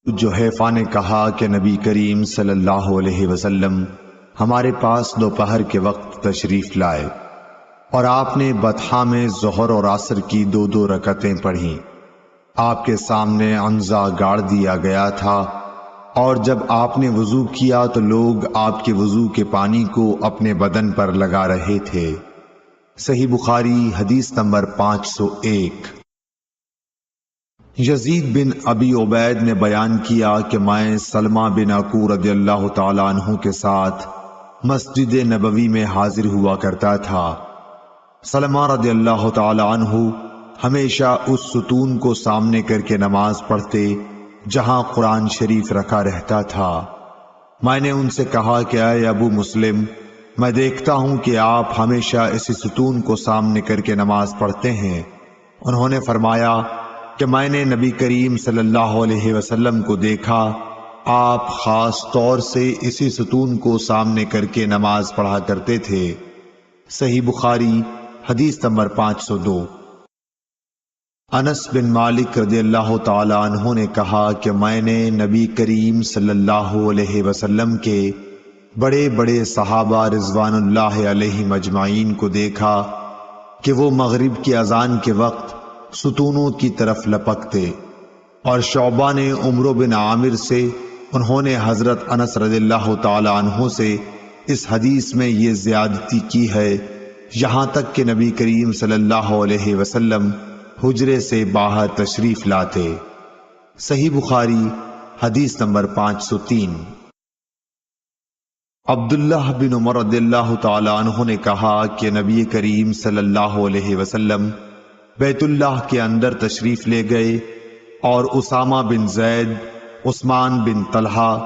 جحیفہ نے کہا کہ نبی کریم صلی اللہ علیہ وسلم ہمارے پاس دوپہر کے وقت تشریف لائے اور آپ نے بطحا میں ظہر اور عصر کی دو دو رکعتیں پڑھیں۔ آپ کے سامنے عنزہ گاڑ دیا گیا تھا، اور جب آپ نے وضو کیا تو لوگ آپ کے وضو کے پانی کو اپنے بدن پر لگا رہے تھے۔ صحیح بخاری حدیث نمبر 501۔ یزید بن ابی عبید نے بیان کیا کہ میں سلمہ بن عکو رضی اللہ تعالی عنہ کے ساتھ مسجد نبوی میں حاضر ہوا کرتا تھا۔ سلمہ رضی اللہ تعالی عنہ ہمیشہ اس ستون کو سامنے کر کے نماز پڑھتے جہاں قرآن شریف رکھا رہتا تھا۔ میں نے ان سے کہا کہ اے ابو مسلم، میں دیکھتا ہوں کہ آپ ہمیشہ اسی ستون کو سامنے کر کے نماز پڑھتے ہیں۔ انہوں نے فرمایا کہ میں نے نبی کریم صلی اللہ علیہ وسلم کو دیکھا، آپ خاص طور سے اسی ستون کو سامنے کر کے نماز پڑھا کرتے تھے۔ صحیح بخاری حدیث نمبر 502۔ انس بن مالک رضی اللہ تعالی عنہ نے کہا کہ میں نے نبی کریم صلی اللہ علیہ وسلم کے بڑے بڑے صحابہ رضوان اللہ علیہم اجمعین کو دیکھا کہ وہ مغرب کی اذان کے وقت ستونوں کی طرف لپکتے، اور شعبہ نے عمرو بن عامر سے، انہوں نے حضرت انس رضی اللہ تعالی عنہ سے اس حدیث میں یہ زیادتی کی ہے، یہاں تک کہ نبی کریم صلی اللہ علیہ وسلم حجرے سے باہر تشریف لاتے۔ صحیح بخاری حدیث نمبر 503۔ عبداللہ بن عمر رضی اللہ تعالی عنہ نے کہا کہ نبی کریم صلی اللہ علیہ وسلم بیت اللہ کے اندر تشریف لے گئے، اور اسامہ بن زید، عثمان بن طلحہ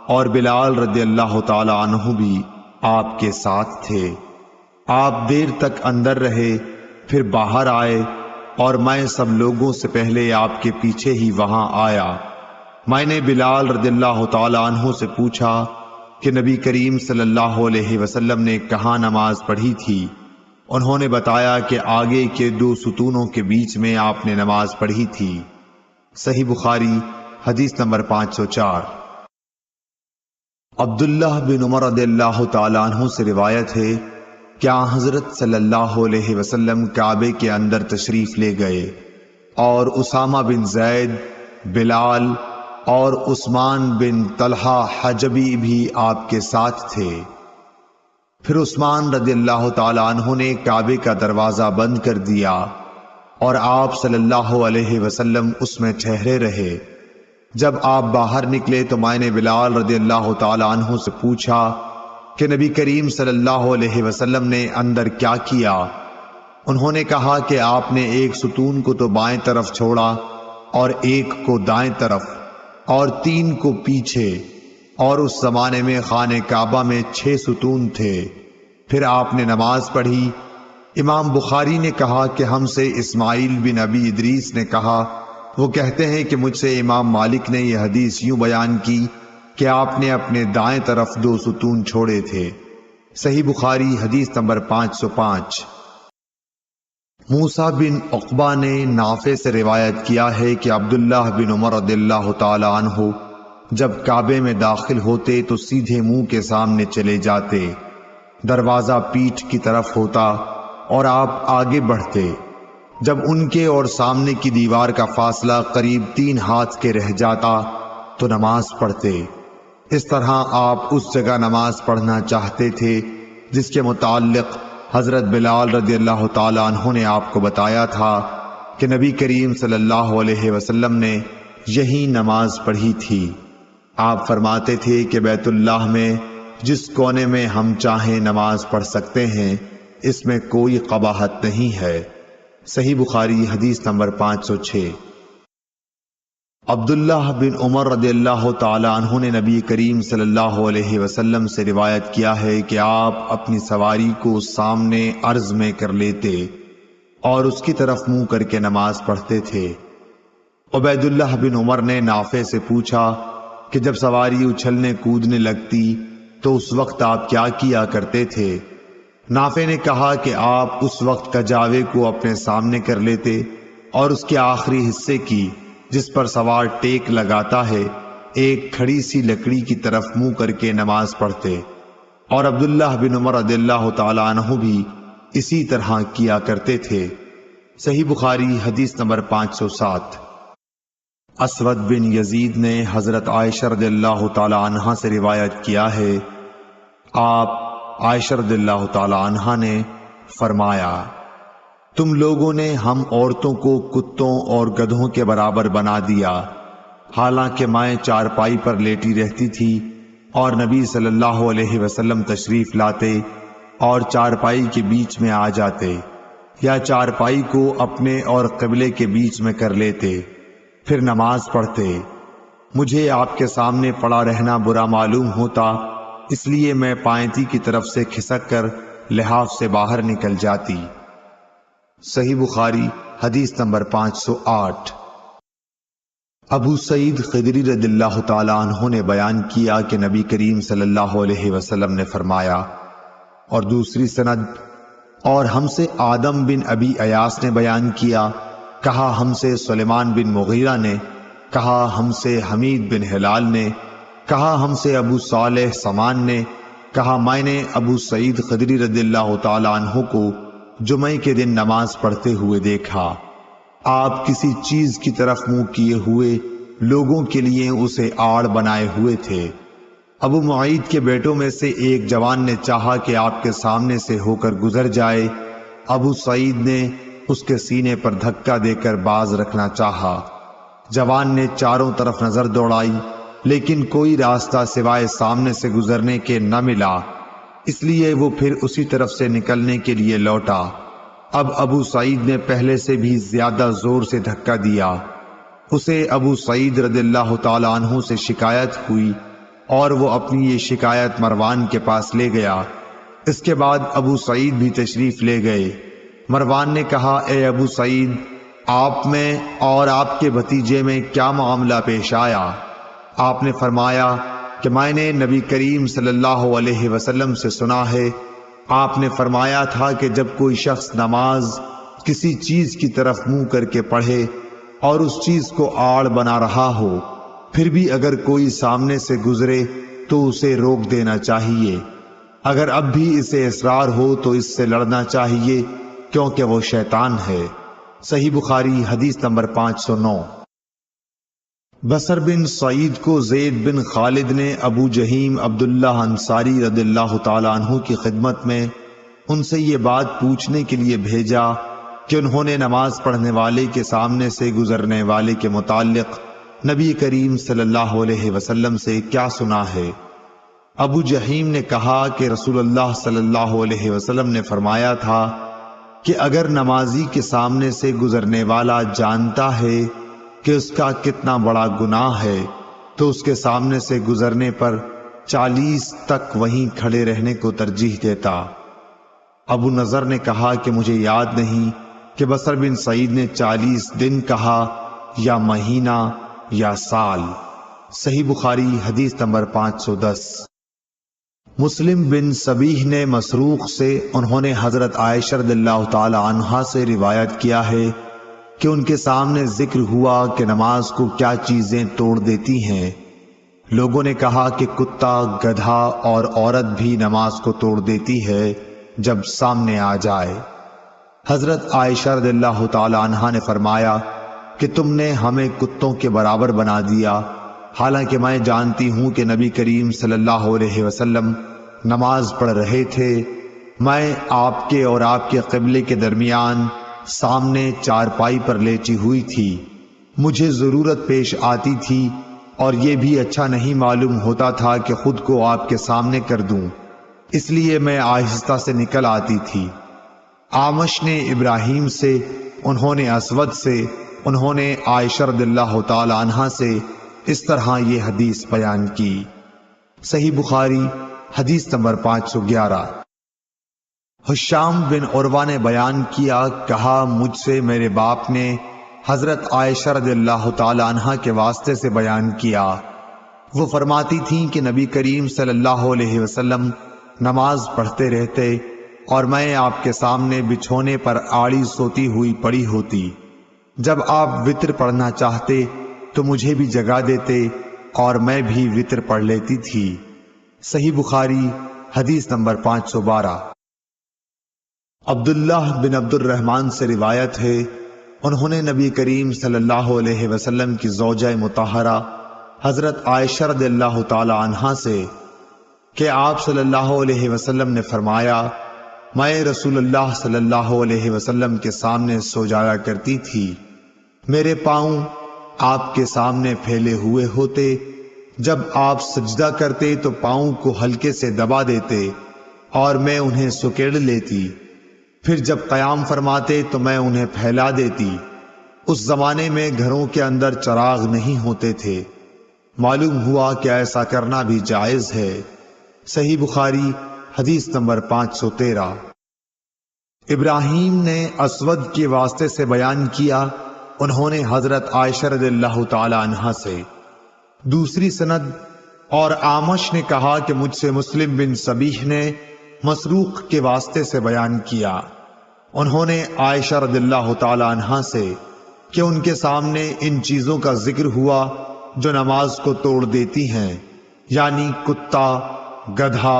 اور بلال رضی اللہ تعالی عنہ بھی آپ کے ساتھ تھے۔ آپ دیر تک اندر رہے، پھر باہر آئے، اور میں سب لوگوں سے پہلے آپ کے پیچھے ہی وہاں آیا۔ میں نے بلال رضی اللہ تعالی عنہ سے پوچھا کہ نبی کریم صلی اللہ علیہ وسلم نے کہاں نماز پڑھی تھی؟ انہوں نے بتایا کہ آگے کے دو ستونوں کے بیچ میں آپ نے نماز پڑھی تھی۔ صحیح بخاری حدیث نمبر 504۔ عبداللہ بن عمر رضی اللہ تعالی عنہ سے روایت ہے کہ حضرت صلی اللہ علیہ وسلم کعبے کے اندر تشریف لے گئے، اور اسامہ بن زید، بلال اور عثمان بن طلحہ حجبی بھی آپ کے ساتھ تھے۔ پھر عثمان رضی اللہ تعالی عنہ نے کعبے کا دروازہ بند کر دیا، اور آپ صلی اللہ علیہ وسلم اس میں ٹھہرے رہے۔ جب آپ باہر نکلے تو میں نے بلال رضی اللہ تعالی عنہ سے پوچھا کہ نبی کریم صلی اللہ علیہ وسلم نے اندر کیا کیا؟ انہوں نے کہا کہ آپ نے ایک ستون کو تو بائیں طرف چھوڑا، اور ایک کو دائیں طرف، اور 3 کو پیچھے، اور اس زمانے میں خانہ کعبہ میں 6 ستون تھے۔ پھر آپ نے نماز پڑھی۔ امام بخاری نے کہا کہ ہم سے اسماعیل بن ابی ادریس نے کہا، وہ کہتے ہیں کہ مجھ سے امام مالک نے یہ حدیث یوں بیان کی کہ آپ نے اپنے دائیں طرف 2 ستون چھوڑے تھے۔ صحیح بخاری حدیث نمبر 505۔ موسیٰ بن عقبہ نے نافع سے روایت کیا ہے کہ عبداللہ بن عمر رضی اللہ تعالی عنہ جب کعبے میں داخل ہوتے تو سیدھے منہ کے سامنے چلے جاتے، دروازہ پیٹھ کی طرف ہوتا، اور آپ آگے بڑھتے۔ جب ان کے اور سامنے کی دیوار کا فاصلہ قریب 3 ہاتھ کے رہ جاتا تو نماز پڑھتے۔ اس طرح آپ اس جگہ نماز پڑھنا چاہتے تھے جس کے متعلق حضرت بلال رضی اللہ تعالی عنہ نے آپ کو بتایا تھا کہ نبی کریم صلی اللہ علیہ وسلم نے یہی نماز پڑھی تھی۔ آپ فرماتے تھے کہ بیت اللہ میں جس کونے میں ہم چاہیں نماز پڑھ سکتے ہیں، اس میں کوئی قباحت نہیں ہے۔ صحیح بخاری حدیث نمبر 506۔ عبداللہ بن عمر رضی اللہ تعالی عنہ نے نبی کریم صلی اللہ علیہ وسلم سے روایت کیا ہے کہ آپ اپنی سواری کو سامنے عرض میں کر لیتے اور اس کی طرف منہ کر کے نماز پڑھتے تھے۔ عبید اللہ بن عمر نے نافع سے پوچھا کہ جب سواری اچھلنے کودنے لگتی تو اس وقت آپ کیا کیا کرتے تھے؟ نافع نے کہا کہ آپ اس وقت کجاوے کو اپنے سامنے کر لیتے اور اس کے آخری حصے کی، جس پر سوار ٹیک لگاتا ہے، ایک کھڑی سی لکڑی کی طرف منہ کر کے نماز پڑھتے، اور عبداللہ بن عمر رضی اللہ تعالی عنہ بھی اسی طرح کیا کرتے تھے۔ صحیح بخاری حدیث نمبر 507۔ اسود بن یزید نے حضرت عائشہ رضی اللہ تعالی عنہا سے روایت کیا ہے، آپ عائشہ رضی اللہ تعالی عنہا نے فرمایا، تم لوگوں نے ہم عورتوں کو کتوں اور گدھوں کے برابر بنا دیا، حالانکہ میں چارپائی پر لیٹی رہتی تھی اور نبی صلی اللہ علیہ وسلم تشریف لاتے اور چارپائی کے بیچ میں آ جاتے، یا چارپائی کو اپنے اور قبلے کے بیچ میں کر لیتے، پھر نماز پڑھتے۔ مجھے آپ کے سامنے پڑا رہنا برا معلوم ہوتا، اس لیے میں پائنتی کی طرف سے کھسک کر لحاف سے باہر نکل جاتی۔ صحیح بخاری حدیث نمبر 508۔ ابو سعید خدری رضی اللہ تعالی عنہ نے بیان کیا کہ نبی کریم صلی اللہ علیہ وسلم نے فرمایا، اور دوسری سند، اور ہم سے آدم بن ابی ایاس نے بیان کیا، کہا ہم سے سلیمان بن مغیرہ نے، کہا ہم سے حمید بن ہلال نے، کہا ہم سے ابو صالح سمان نے، کہا میں نے ابو سعید خدری رضی اللہ تعالی عنہ کو جمعے کے دن نماز پڑھتے ہوئے دیکھا، آپ کسی چیز کی طرف منہ کیے ہوئے لوگوں کے لیے اسے آڑ بنائے ہوئے تھے۔ ابو معید کے بیٹوں میں سے ایک جوان نے چاہا کہ آپ کے سامنے سے ہو کر گزر جائے، ابو سعید نے اس کے سینے پر دھکا دے کر باز رکھنا چاہا۔ جوان نے چاروں طرف نظر دوڑائی، لیکن کوئی راستہ سوائے سامنے سے گزرنے کے نہ ملا، اس لیے وہ پھر اسی طرف سے نکلنے کے لیے لوٹا۔ اب ابو سعید نے پہلے سے بھی زیادہ زور سے دھکا دیا، اسے ابو سعید رضی اللہ تعالی عنہ سے شکایت ہوئی اور وہ اپنی یہ شکایت مروان کے پاس لے گیا۔ اس کے بعد ابو سعید بھی تشریف لے گئے۔ مروان نے کہا، اے ابو سعید، آپ میں اور آپ کے بھتیجے میں کیا معاملہ پیش آیا؟ آپ نے فرمایا کہ میں نے نبی کریم صلی اللہ علیہ وسلم سے سنا ہے، آپ نے فرمایا تھا کہ جب کوئی شخص نماز کسی چیز کی طرف منہ کر کے پڑھے اور اس چیز کو آڑ بنا رہا ہو، پھر بھی اگر کوئی سامنے سے گزرے تو اسے روک دینا چاہیے، اگر اب بھی اسے اصرار ہو تو اس سے لڑنا چاہیے، کیونکہ وہ شیطان ہے۔ صحیح بخاری حدیث نمبر 509۔ بصر بن سعید کو زید بن خالد نے ابو جہیم عبداللہ انصاری رضی اللہ تعالی عنہ کی خدمت میں ان سے یہ بات پوچھنے کے لیے بھیجا کہ انہوں نے نماز پڑھنے والے کے سامنے سے گزرنے والے کے متعلق نبی کریم صلی اللہ علیہ وسلم سے کیا سنا ہے۔ ابو جہیم نے کہا کہ رسول اللہ صلی اللہ علیہ وسلم نے فرمایا تھا کہ اگر نمازی کے سامنے سے گزرنے والا جانتا ہے کہ اس کا کتنا بڑا گناہ ہے تو اس کے سامنے سے گزرنے پر 40 تک وہیں کھڑے رہنے کو ترجیح دیتا۔ ابو نضر نے کہا کہ مجھے یاد نہیں کہ بصر بن سعید نے 40 دن کہا یا مہینہ یا سال۔ صحیح بخاری حدیث نمبر 510۔ مسلم بن سبیح نے مسروق سے، انہوں نے حضرت عائشہ رضی اللہ تعالی عنہا سے روایت کیا ہے کہ ان کے سامنے ذکر ہوا کہ نماز کو کیا چیزیں توڑ دیتی ہیں۔ لوگوں نے کہا کہ کتا، گدھا اور عورت بھی نماز کو توڑ دیتی ہے جب سامنے آ جائے۔ حضرت عائشہ رضی اللہ تعالی عنہا نے فرمایا کہ تم نے ہمیں کتوں کے برابر بنا دیا، حالانکہ میں جانتی ہوں کہ نبی کریم صلی اللہ علیہ وسلم نماز پڑھ رہے تھے، میں آپ کے اور آپ کے قبلے کے درمیان سامنے چارپائی پر لیٹی ہوئی تھی، مجھے ضرورت پیش آتی تھی اور یہ بھی اچھا نہیں معلوم ہوتا تھا کہ خود کو آپ کے سامنے کر دوں، اس لیے میں آہستہ سے نکل آتی تھی۔ آمش نے ابراہیم سے، انہوں نے اسود سے، انہوں نے عائشہ رضی اللہ تعالی عنہا سے اس طرح یہ حدیث بیان کی۔ صحیح بخاری حدیث نمبر 511۔ ہشام بن عروہ نے بیان کیا، کہا مجھ سے میرے باپ نے حضرت عائشہ رضی اللہ تعالی عنہا کے واسطے سے بیان کیا، وہ فرماتی تھیں کہ نبی کریم صلی اللہ علیہ وسلم نماز پڑھتے رہتے اور میں آپ کے سامنے بچھونے پر آڑی سوتی ہوئی پڑی ہوتی، جب آپ وتر پڑھنا چاہتے تو مجھے بھی جگا دیتے اور میں بھی وتر پڑھ لیتی تھی۔ صحیح بخاری حدیث نمبر 512۔ عبداللہ بن عبد الرحمن سے روایت ہے، انہوں نے نبی کریم صلی اللہ علیہ وسلم کی زوجہ مطہرہ حضرت عائشہ رضی اللہ تعالی عنہا سے کہ آپ صلی اللہ علیہ وسلم نے فرمایا، میں رسول اللہ صلی اللہ علیہ وسلم کے سامنے سو جایا کرتی تھی، میرے پاؤں آپ کے سامنے پھیلے ہوئے ہوتے، جب آپ سجدہ کرتے تو پاؤں کو ہلکے سے دبا دیتے اور میں انہیں سکیڑ لیتی، پھر جب قیام فرماتے تو میں انہیں پھیلا دیتی۔ اس زمانے میں گھروں کے اندر چراغ نہیں ہوتے تھے، معلوم ہوا کہ ایسا کرنا بھی جائز ہے۔ صحیح بخاری حدیث نمبر 513۔ ابراہیم نے اسود کے واسطے سے بیان کیا، انہوں نے حضرت عائشہ رضی اللہ تعالی عنہا سے۔ دوسری سند اور آمش نے کہا کہ مجھ سے مسلم بن سبیح نے مسروق کے واسطے سے بیان کیا، انہوں نے عائشہ رضی اللہ تعالی عنہا سے کہ ان کے سامنے ان چیزوں کا ذکر ہوا جو نماز کو توڑ دیتی ہیں، یعنی کتا، گدھا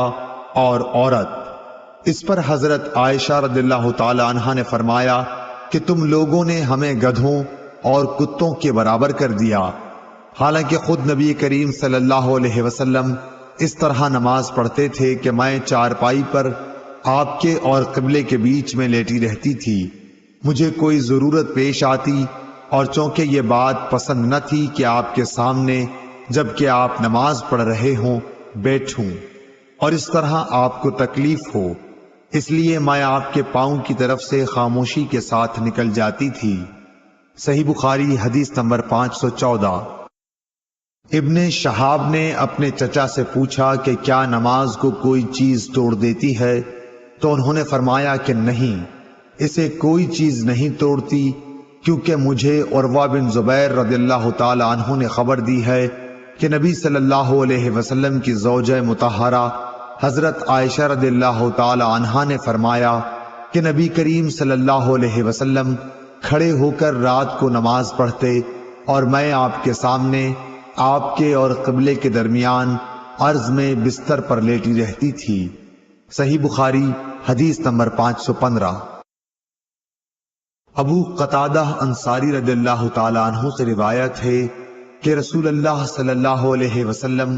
اور عورت۔ اس پر حضرت عائشہ رضی اللہ تعالی عنہا نے فرمایا کہ تم لوگوں نے ہمیں گدھوں اور کتوں کے برابر کر دیا، حالانکہ خود نبی کریم صلی اللہ علیہ وسلم اس طرح نماز پڑھتے تھے کہ میں چارپائی پر آپ کے اور قبلے کے بیچ میں لیٹی رہتی تھی، مجھے کوئی ضرورت پیش آتی اور چونکہ یہ بات پسند نہ تھی کہ آپ کے سامنے جبکہ آپ نماز پڑھ رہے ہوں بیٹھوں اور اس طرح آپ کو تکلیف ہو، اس لیے میں آپ کے پاؤں کی طرف سے خاموشی کے ساتھ نکل جاتی تھی۔ صحیح بخاری حدیث نمبر 514۔ ابن شہاب نے اپنے چچا سے پوچھا کہ کیا نماز کو کوئی چیز توڑ دیتی ہے، تو انہوں نے فرمایا کہ نہیں، اسے کوئی چیز نہیں توڑتی، کیونکہ مجھے عروہ بن زبیر رضی اللہ تعالی عنہ نے خبر دی ہے کہ نبی صلی اللہ علیہ وسلم کی زوجہ مطہرہ حضرت عائشہ رضی اللہ تعالی عنہا نے فرمایا کہ نبی کریم صلی اللہ علیہ وسلم کھڑے ہو کر رات کو نماز پڑھتے اور میں آپ کے سامنے آپ کے اور قبلے کے درمیان عرض میں بستر پر لیٹی رہتی تھی۔ صحیح بخاری حدیث نمبر 515۔ ابو قتادہ انصاری رضی اللہ تعالی عنہ سے روایت ہے کہ رسول اللہ صلی اللہ علیہ وسلم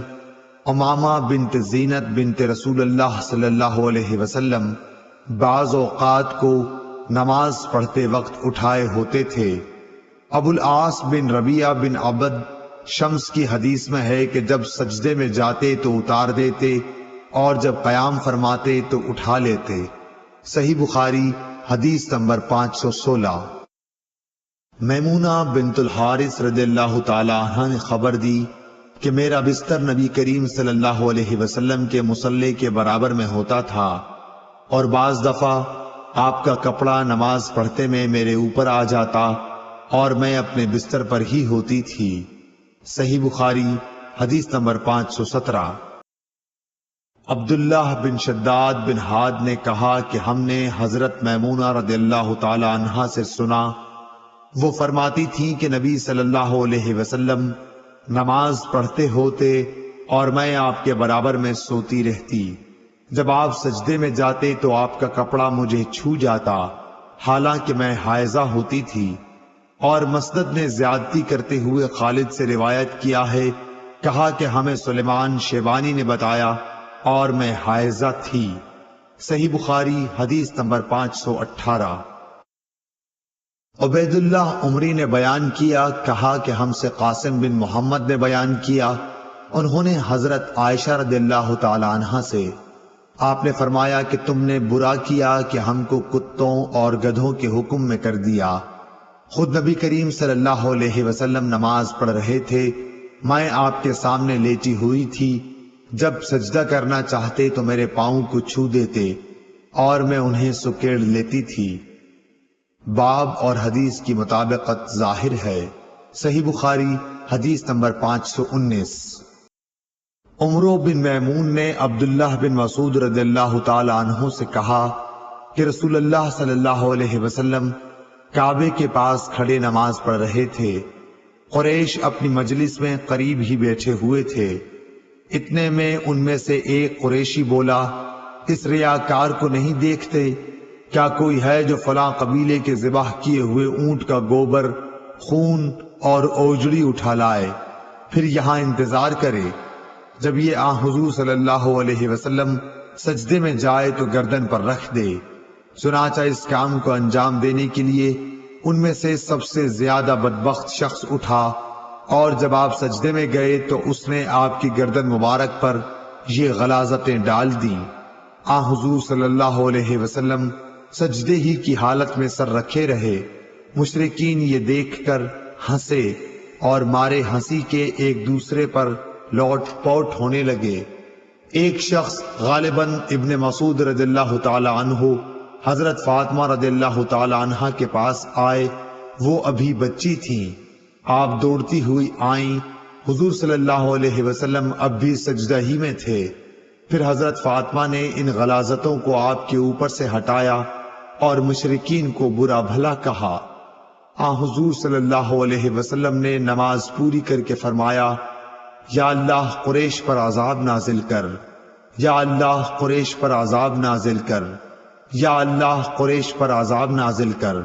امامہ بنت زینت بنت رسول اللہ صلی اللہ علیہ وسلم بعض اوقات کو نماز پڑھتے وقت اٹھائے ہوتے تھے۔ ابو العاص بن ربیعہ بن عبد شمس کی حدیث میں ہے کہ جب سجدے میں جاتے تو اتار دیتے اور جب قیام فرماتے تو اٹھا لیتے۔ صحیح بخاری حدیث نمبر 516۔ میمونہ بنت الحارث رضی اللہ تعالی عنہ نے خبر دی کہ میرا بستر نبی کریم صلی اللہ علیہ وسلم کے مصلی کے برابر میں ہوتا تھا اور بعض دفعہ آپ کا کپڑا نماز پڑھتے میں میرے اوپر آ جاتا اور میں اپنے بستر پر ہی ہوتی تھی۔ صحیح بخاری حدیث نمبر 517۔ عبداللہ بن شداد بن ہاد نے کہا کہ ہم نے حضرت میمونہ رضی اللہ تعالی عنہا سے سنا، وہ فرماتی تھی کہ نبی صلی اللہ علیہ وسلم نماز پڑھتے ہوتے اور میں آپ کے برابر میں سوتی رہتی، جب آپ سجدے میں جاتے تو آپ کا کپڑا مجھے چھو جاتا، حالانکہ میں حائضہ ہوتی تھی۔ اور مسدد نے زیادتی کرتے ہوئے خالد سے روایت کیا ہے، کہا کہ ہمیں سلیمان شیبانی نے بتایا اور میں حائضہ تھی۔ صحیح بخاری حدیث نمبر 518۔ عبید اللہ عمری نے بیان کیا، کہا کہ ہم سے قاسم بن محمد نے بیان کیا، انہوں نے حضرت عائشہ رضی اللہ تعالی عنہا سے، آپ نے فرمایا کہ تم نے برا کیا کہ ہم کو کتوں اور گدھوں کے حکم میں کر دیا۔ خود نبی کریم صلی اللہ علیہ وسلم نماز پڑھ رہے تھے، میں آپ کے سامنے لیٹی ہوئی تھی، جب سجدہ کرنا چاہتے تو میرے پاؤں کو چھو دیتے اور میں انہیں سکیڑ لیتی تھی۔ باب اور حدیث کی مطابقت ظاہر ہے۔ صحیح بخاری حدیث نمبر 519۔ عمرو بن میمون نے عبداللہ بن مسعود رضی اللہ تعالی عنہ سے کہا کہ رسول اللہ صلی اللہ علیہ وسلم کعبے کے پاس کھڑے نماز پڑھ رہے تھے، قریش اپنی مجلس میں قریب ہی بیٹھے ہوئے تھے۔ اتنے میں ان میں سے ایک قریشی بولا، اس ریاکار کو نہیں دیکھتے؟ کیا کوئی ہے جو فلاں قبیلے کے ذبح کیے ہوئے اونٹ کا گوبر، خون اور اوجڑی اٹھا لائے، پھر یہاں انتظار کرے؟ جب یہ حضور صلی اللہ علیہ وسلم سجدے میں جائے تو گردن پر رکھ دے۔ چنانچہ اس کام کو انجام دینے کے لیے ان میں سے سب سے زیادہ بدبخت شخص اٹھا، اور جب آپ سجدے میں گئے تو اس نے آپ کی گردن مبارک پر یہ غلاظتیں ڈال دیں۔ حضور صلی اللہ علیہ وسلم سجدے ہی کی حالت میں سر رکھے رہے۔ مشرکین یہ دیکھ کر ہنسے اور مارے ہنسی کے ایک دوسرے پر لوٹ پوٹ ہونے لگے۔ ایک شخص غالباً ابن مسعود رضی اللہ تعالی عنہ حضرت فاطمہ رضی اللہ تعالی عنہ کے پاس آئے۔ وہ ابھی بچی تھیں۔ آپ دوڑتی ہوئی آئیں۔ حضور صلی اللہ علیہ وسلم اب بھی سجدہ ہی میں تھے۔ پھر حضرت فاطمہ نے ان غلاظتوں کو آپ کے اوپر سے ہٹایا اور مشرکین کو برا بھلا کہا۔ حضور صلی اللہ علیہ وسلم نے نماز پوری کر کے فرمایا، یا اللہ قریش پر عذاب نازل کر، یا اللہ قریش پر عذاب نازل کر، یا اللہ قریش پر عذاب نازل کر۔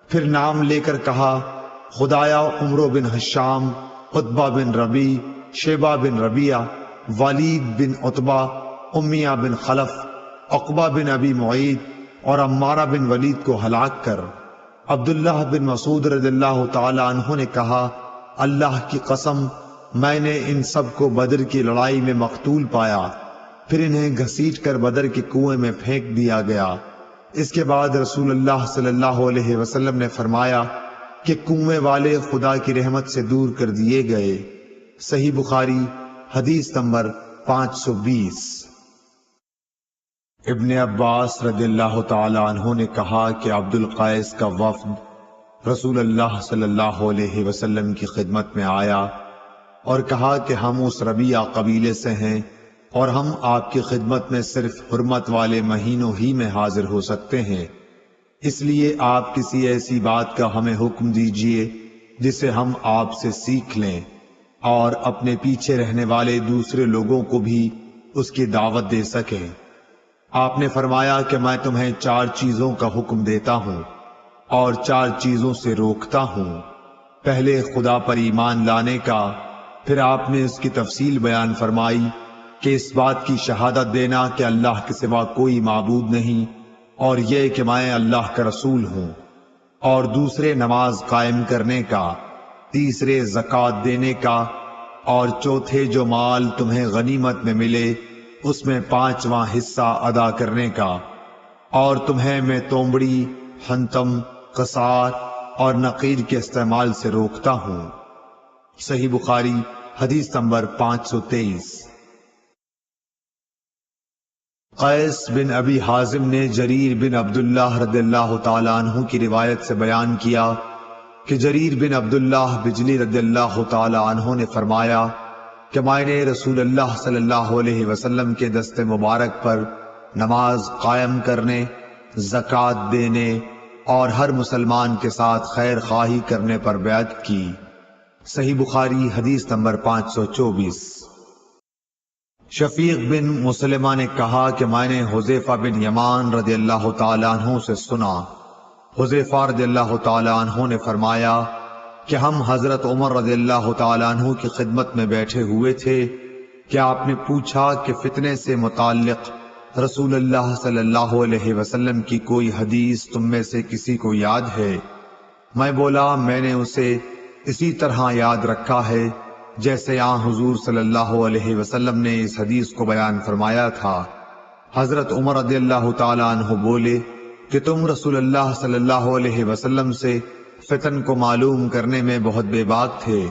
پھر نام لے کر کہا، خدایا عمرو بن ہشام، عتبہ بن ربیع، شیبہ بن ربیعہ، ولید بن عتبہ، امیہ بن خلف، عقبہ بن ابی معیط اور عمارہ بن ولید کو ہلاک کر۔ عبداللہ بن مسعود رضی اللہ تعالی عنہ نے کہا، اللہ کی قسم میں نے ان سب کو بدر کی لڑائی میں مقتول پایا، پھر انہیں گھسیٹ کر بدر کے کنویں میں پھینک دیا گیا۔ اس کے بعد رسول اللہ صلی اللہ علیہ وسلم نے فرمایا کہ کنویں والے خدا کی رحمت سے دور کر دیے گئے۔ صحیح بخاری حدیث نمبر 520۔ ابن عباس رضی اللہ تعالی عنہ نے کہا کہ عبد القیس کا وفد رسول اللہ صلی اللہ علیہ وسلم کی خدمت میں آیا اور کہا کہ ہم اس ربیعہ قبیلے سے ہیں اور ہم آپ کی خدمت میں صرف حرمت والے مہینوں ہی میں حاضر ہو سکتے ہیں، اس لیے آپ کسی ایسی بات کا ہمیں حکم دیجئے جسے ہم آپ سے سیکھ لیں اور اپنے پیچھے رہنے والے دوسرے لوگوں کو بھی اس کی دعوت دے سکیں۔ آپ نے فرمایا کہ میں تمہیں 4 چیزوں کا حکم دیتا ہوں اور 4 چیزوں سے روکتا ہوں۔ پہلے خدا پر ایمان لانے کا، پھر آپ نے اس کی تفصیل بیان فرمائی کہ اس بات کی شہادت دینا کہ اللہ کے سوا کوئی معبود نہیں اور یہ کہ میں اللہ کا رسول ہوں، اور دوسرے نماز قائم کرنے کا، تیسرے زکوٰۃ دینے کا، اور چوتھے جو مال تمہیں غنیمت میں ملے اس میں 5واں حصہ ادا کرنے کا، اور تمہیں میں تومڑی، حنتم، قصار اور نقیر کے استعمال سے روکتا ہوں۔ صحیح بخاری حدیث نمبر 523۔ قیس بن ابی حازم نے جریر بن عبداللہ رضی اللہ تعالی عنہ کی روایت سے بیان کیا کہ جریر بن عبداللہ بجلی رضی اللہ تعالی عنہ نے فرمایا کہ میں نے رسول اللہ صلی اللہ علیہ وسلم کے دست مبارک پر نماز قائم کرنے، زکوٰۃ دینے اور ہر مسلمان کے ساتھ خیر خواہی کرنے پر بیعت کی۔ صحیح بخاری حدیث نمبر 524۔ شفیق بن مسلمہ نے کہا کہ میں نے حذیفہ بن یمان رضی اللہ تعالی عنہ سے سنا، حذیفہ رضی اللہ تعالی عنہ نے فرمایا کہ ہم حضرت عمر رضی اللہ تعالی عنہ کی خدمت میں بیٹھے ہوئے تھے کہ آپ نے پوچھا کہ فتنے سے متعلق رسول اللہ صلی اللہ علیہ وسلم کی کوئی حدیث تم میں سے کسی کو یاد ہے؟ میں بولا میں نے اسے اسی طرح یاد رکھا ہے جیسے حضور صلی اللہ علیہ وسلم نے اس حدیث کو بیان فرمایا تھا۔ حضرت عمر رضی اللہ تعالی عنہ بولے کہ تم رسول اللہ صلی اللہ علیہ وسلم سے فتن کو معلوم کرنے میں بہت بے باک تھے۔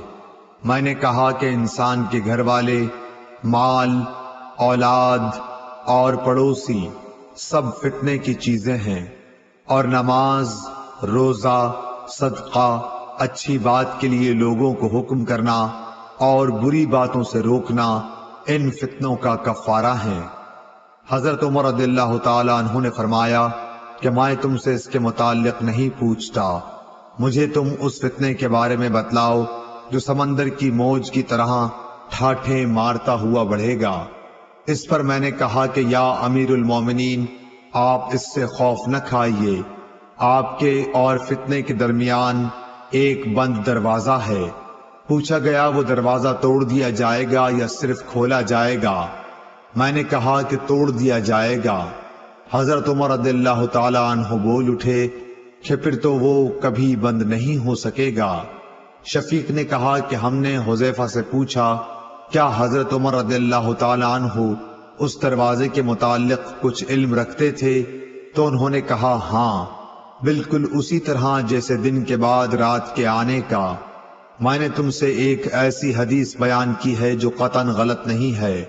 میں نے کہا کہ انسان کے گھر والے، مال، اولاد اور پڑوسی سب فتنے کی چیزیں ہیں، اور نماز، روزہ، صدقہ، اچھی بات کے لیے لوگوں کو حکم کرنا اور بری باتوں سے روکنا ان فتنوں کا کفارہ ہیں۔ حضرت عمر رضی اللہ تعالی عنہ نے فرمایا کہ میں تم سے اس کے متعلق نہیں پوچھتا، مجھے تم اس فتنے کے بارے میں بتلاؤ جو سمندر کی موج کی طرح ٹھاٹھیں مارتا ہوا بڑھے گا۔ اس پر میں نے کہا کہ یا امیر المومنین، آپ اس سے خوف نہ کھائیے، آپ کے اور فتنے کے درمیان ایک بند دروازہ ہے۔ پوچھا گیا وہ دروازہ توڑ دیا جائے گا یا صرف کھولا جائے گا؟ میں نے کہا کہ توڑ دیا جائے گا۔ حضرت عمر رضی اللہ تعالی عنہ بول اٹھے کہ پھر تو وہ کبھی بند نہیں ہو سکے گا۔ شفیق نے کہا کہ ہم نے حذیفہ سے پوچھا کیا حضرت عمر رضی اللہ تعالی عنہ اس دروازے کے متعلق کچھ علم رکھتے تھے؟ تو انہوں نے کہا ہاں، بالکل اسی طرح جیسے دن کے بعد رات کے آنے کا۔ میں نے تم سے ایک ایسی حدیث بیان کی ہے جو قطعاً غلط نہیں ہے۔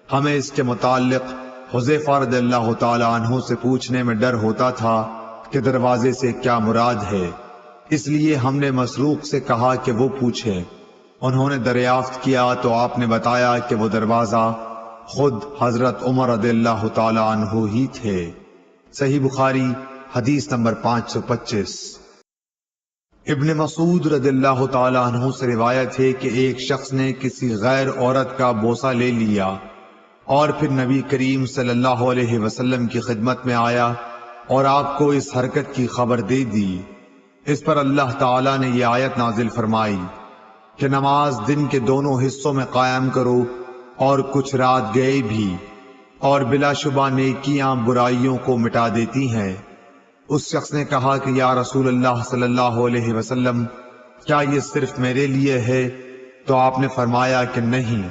ہمیں اس کے متعلق حذیفہ رضی اللہ تعالی عنہ سے پوچھنے میں ڈر ہوتا تھا کہ دروازے سے کیا مراد ہے، اس لیے ہم نے مسروق سے کہا کہ وہ پوچھے۔ انہوں نے دریافت کیا تو آپ نے بتایا کہ وہ دروازہ خود حضرت عمر رضی اللہ تعالی عنہ ہی تھے۔ صحیح بخاری حدیث نمبر 525۔ ابن مسعود رضی اللہ تعالی عنہ سے روایت ہے کہ ایک شخص نے کسی غیر عورت کا بوسہ لے لیا اور پھر نبی کریم صلی اللہ علیہ وسلم کی خدمت میں آیا اور آپ کو اس حرکت کی خبر دے دی۔ اس پر اللہ تعالی نے یہ آیت نازل فرمائی کہ نماز دن کے دونوں حصوں میں قائم کرو اور کچھ رات گئے بھی، اور بلا شبہ نیکیاں برائیوں کو مٹا دیتی ہیں۔ اس شخص نے کہا کہ یا رسول اللہ صلی اللہ علیہ وسلم، کیا یہ صرف میرے لیے ہے؟ تو آپ نے فرمایا کہ نہیں،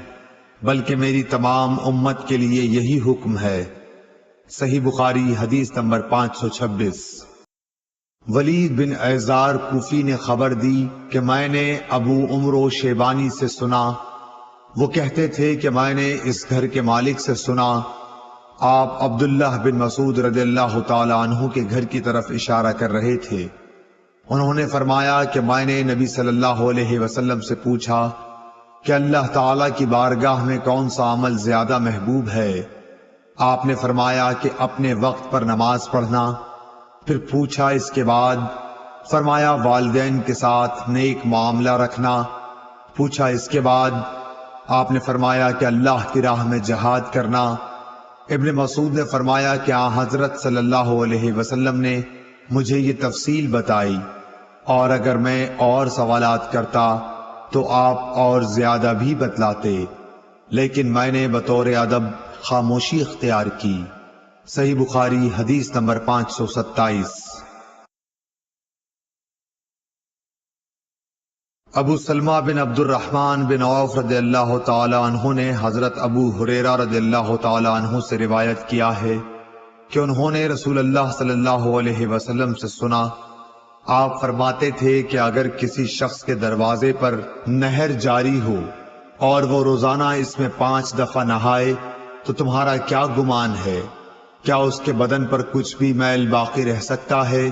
بلکہ میری تمام امت کے لیے یہی حکم ہے۔ صحیح بخاری حدیث نمبر 526۔ ولید بن ایزار کوفی نے خبر دی کہ میں نے ابو عمرو شیبانی سے سنا، وہ کہتے تھے کہ میں نے اس گھر کے مالک سے سنا، آپ عبداللہ بن مسعود رضی اللہ تعالی عنہ کے گھر کی طرف اشارہ کر رہے تھے۔ انہوں نے فرمایا کہ میں نے نبی صلی اللہ علیہ وسلم سے پوچھا کہ اللہ تعالیٰ کی بارگاہ میں کون سا عمل زیادہ محبوب ہے؟ آپ نے فرمایا کہ اپنے وقت پر نماز پڑھنا۔ پھر پوچھا اس کے بعد؟ فرمایا والدین کے ساتھ نیک معاملہ رکھنا۔ پوچھا اس کے بعد؟ آپ نے فرمایا کہ اللہ کی راہ میں جہاد کرنا۔ ابن مسعود نے فرمایا کہ حضرت صلی اللہ علیہ وسلم نے مجھے یہ تفصیل بتائی، اور اگر میں اور سوالات کرتا تو آپ اور زیادہ بھی بتلاتے، لیکن میں نے بطور ادب خاموشی اختیار کی۔ صحیح بخاری حدیث نمبر 527۔ ابو سلمہ بن عبد الرحمن بن عوف رضی اللہ تعالی عنہ نے حضرت ابو ہریرہ رضی اللہ تعالی عنہ سے روایت کیا ہے کہ انہوں نے رسول اللہ صلی اللہ علیہ وسلم سے سنا، آپ فرماتے تھے کہ اگر کسی شخص کے دروازے پر نہر جاری ہو اور وہ روزانہ اس میں 5 دفعہ نہائے تو تمہارا کیا گمان ہے؟ کیا اس کے بدن پر کچھ بھی میل باقی رہ سکتا ہے؟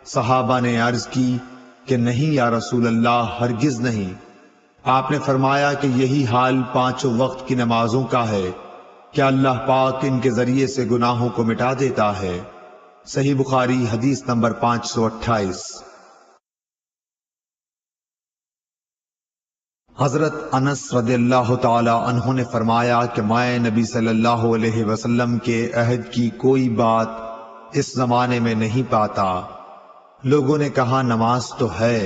صحابہ نے عرض کی کہ نہیں یا رسول اللہ، ہرگز نہیں۔ آپ نے فرمایا کہ یہی حال 5 وقت کی نمازوں کا ہے، کیا اللہ پاک ان کے ذریعے سے گناہوں کو مٹا دیتا ہے۔ صحیح بخاری حدیث نمبر 528۔ حضرت انس رضی اللہ تعالی عنہ نے فرمایا کہ میں نبی صلی اللہ علیہ وسلم کے عہد کی کوئی بات اس زمانے میں نہیں پاتا۔ لوگوں نے کہا نماز تو ہے،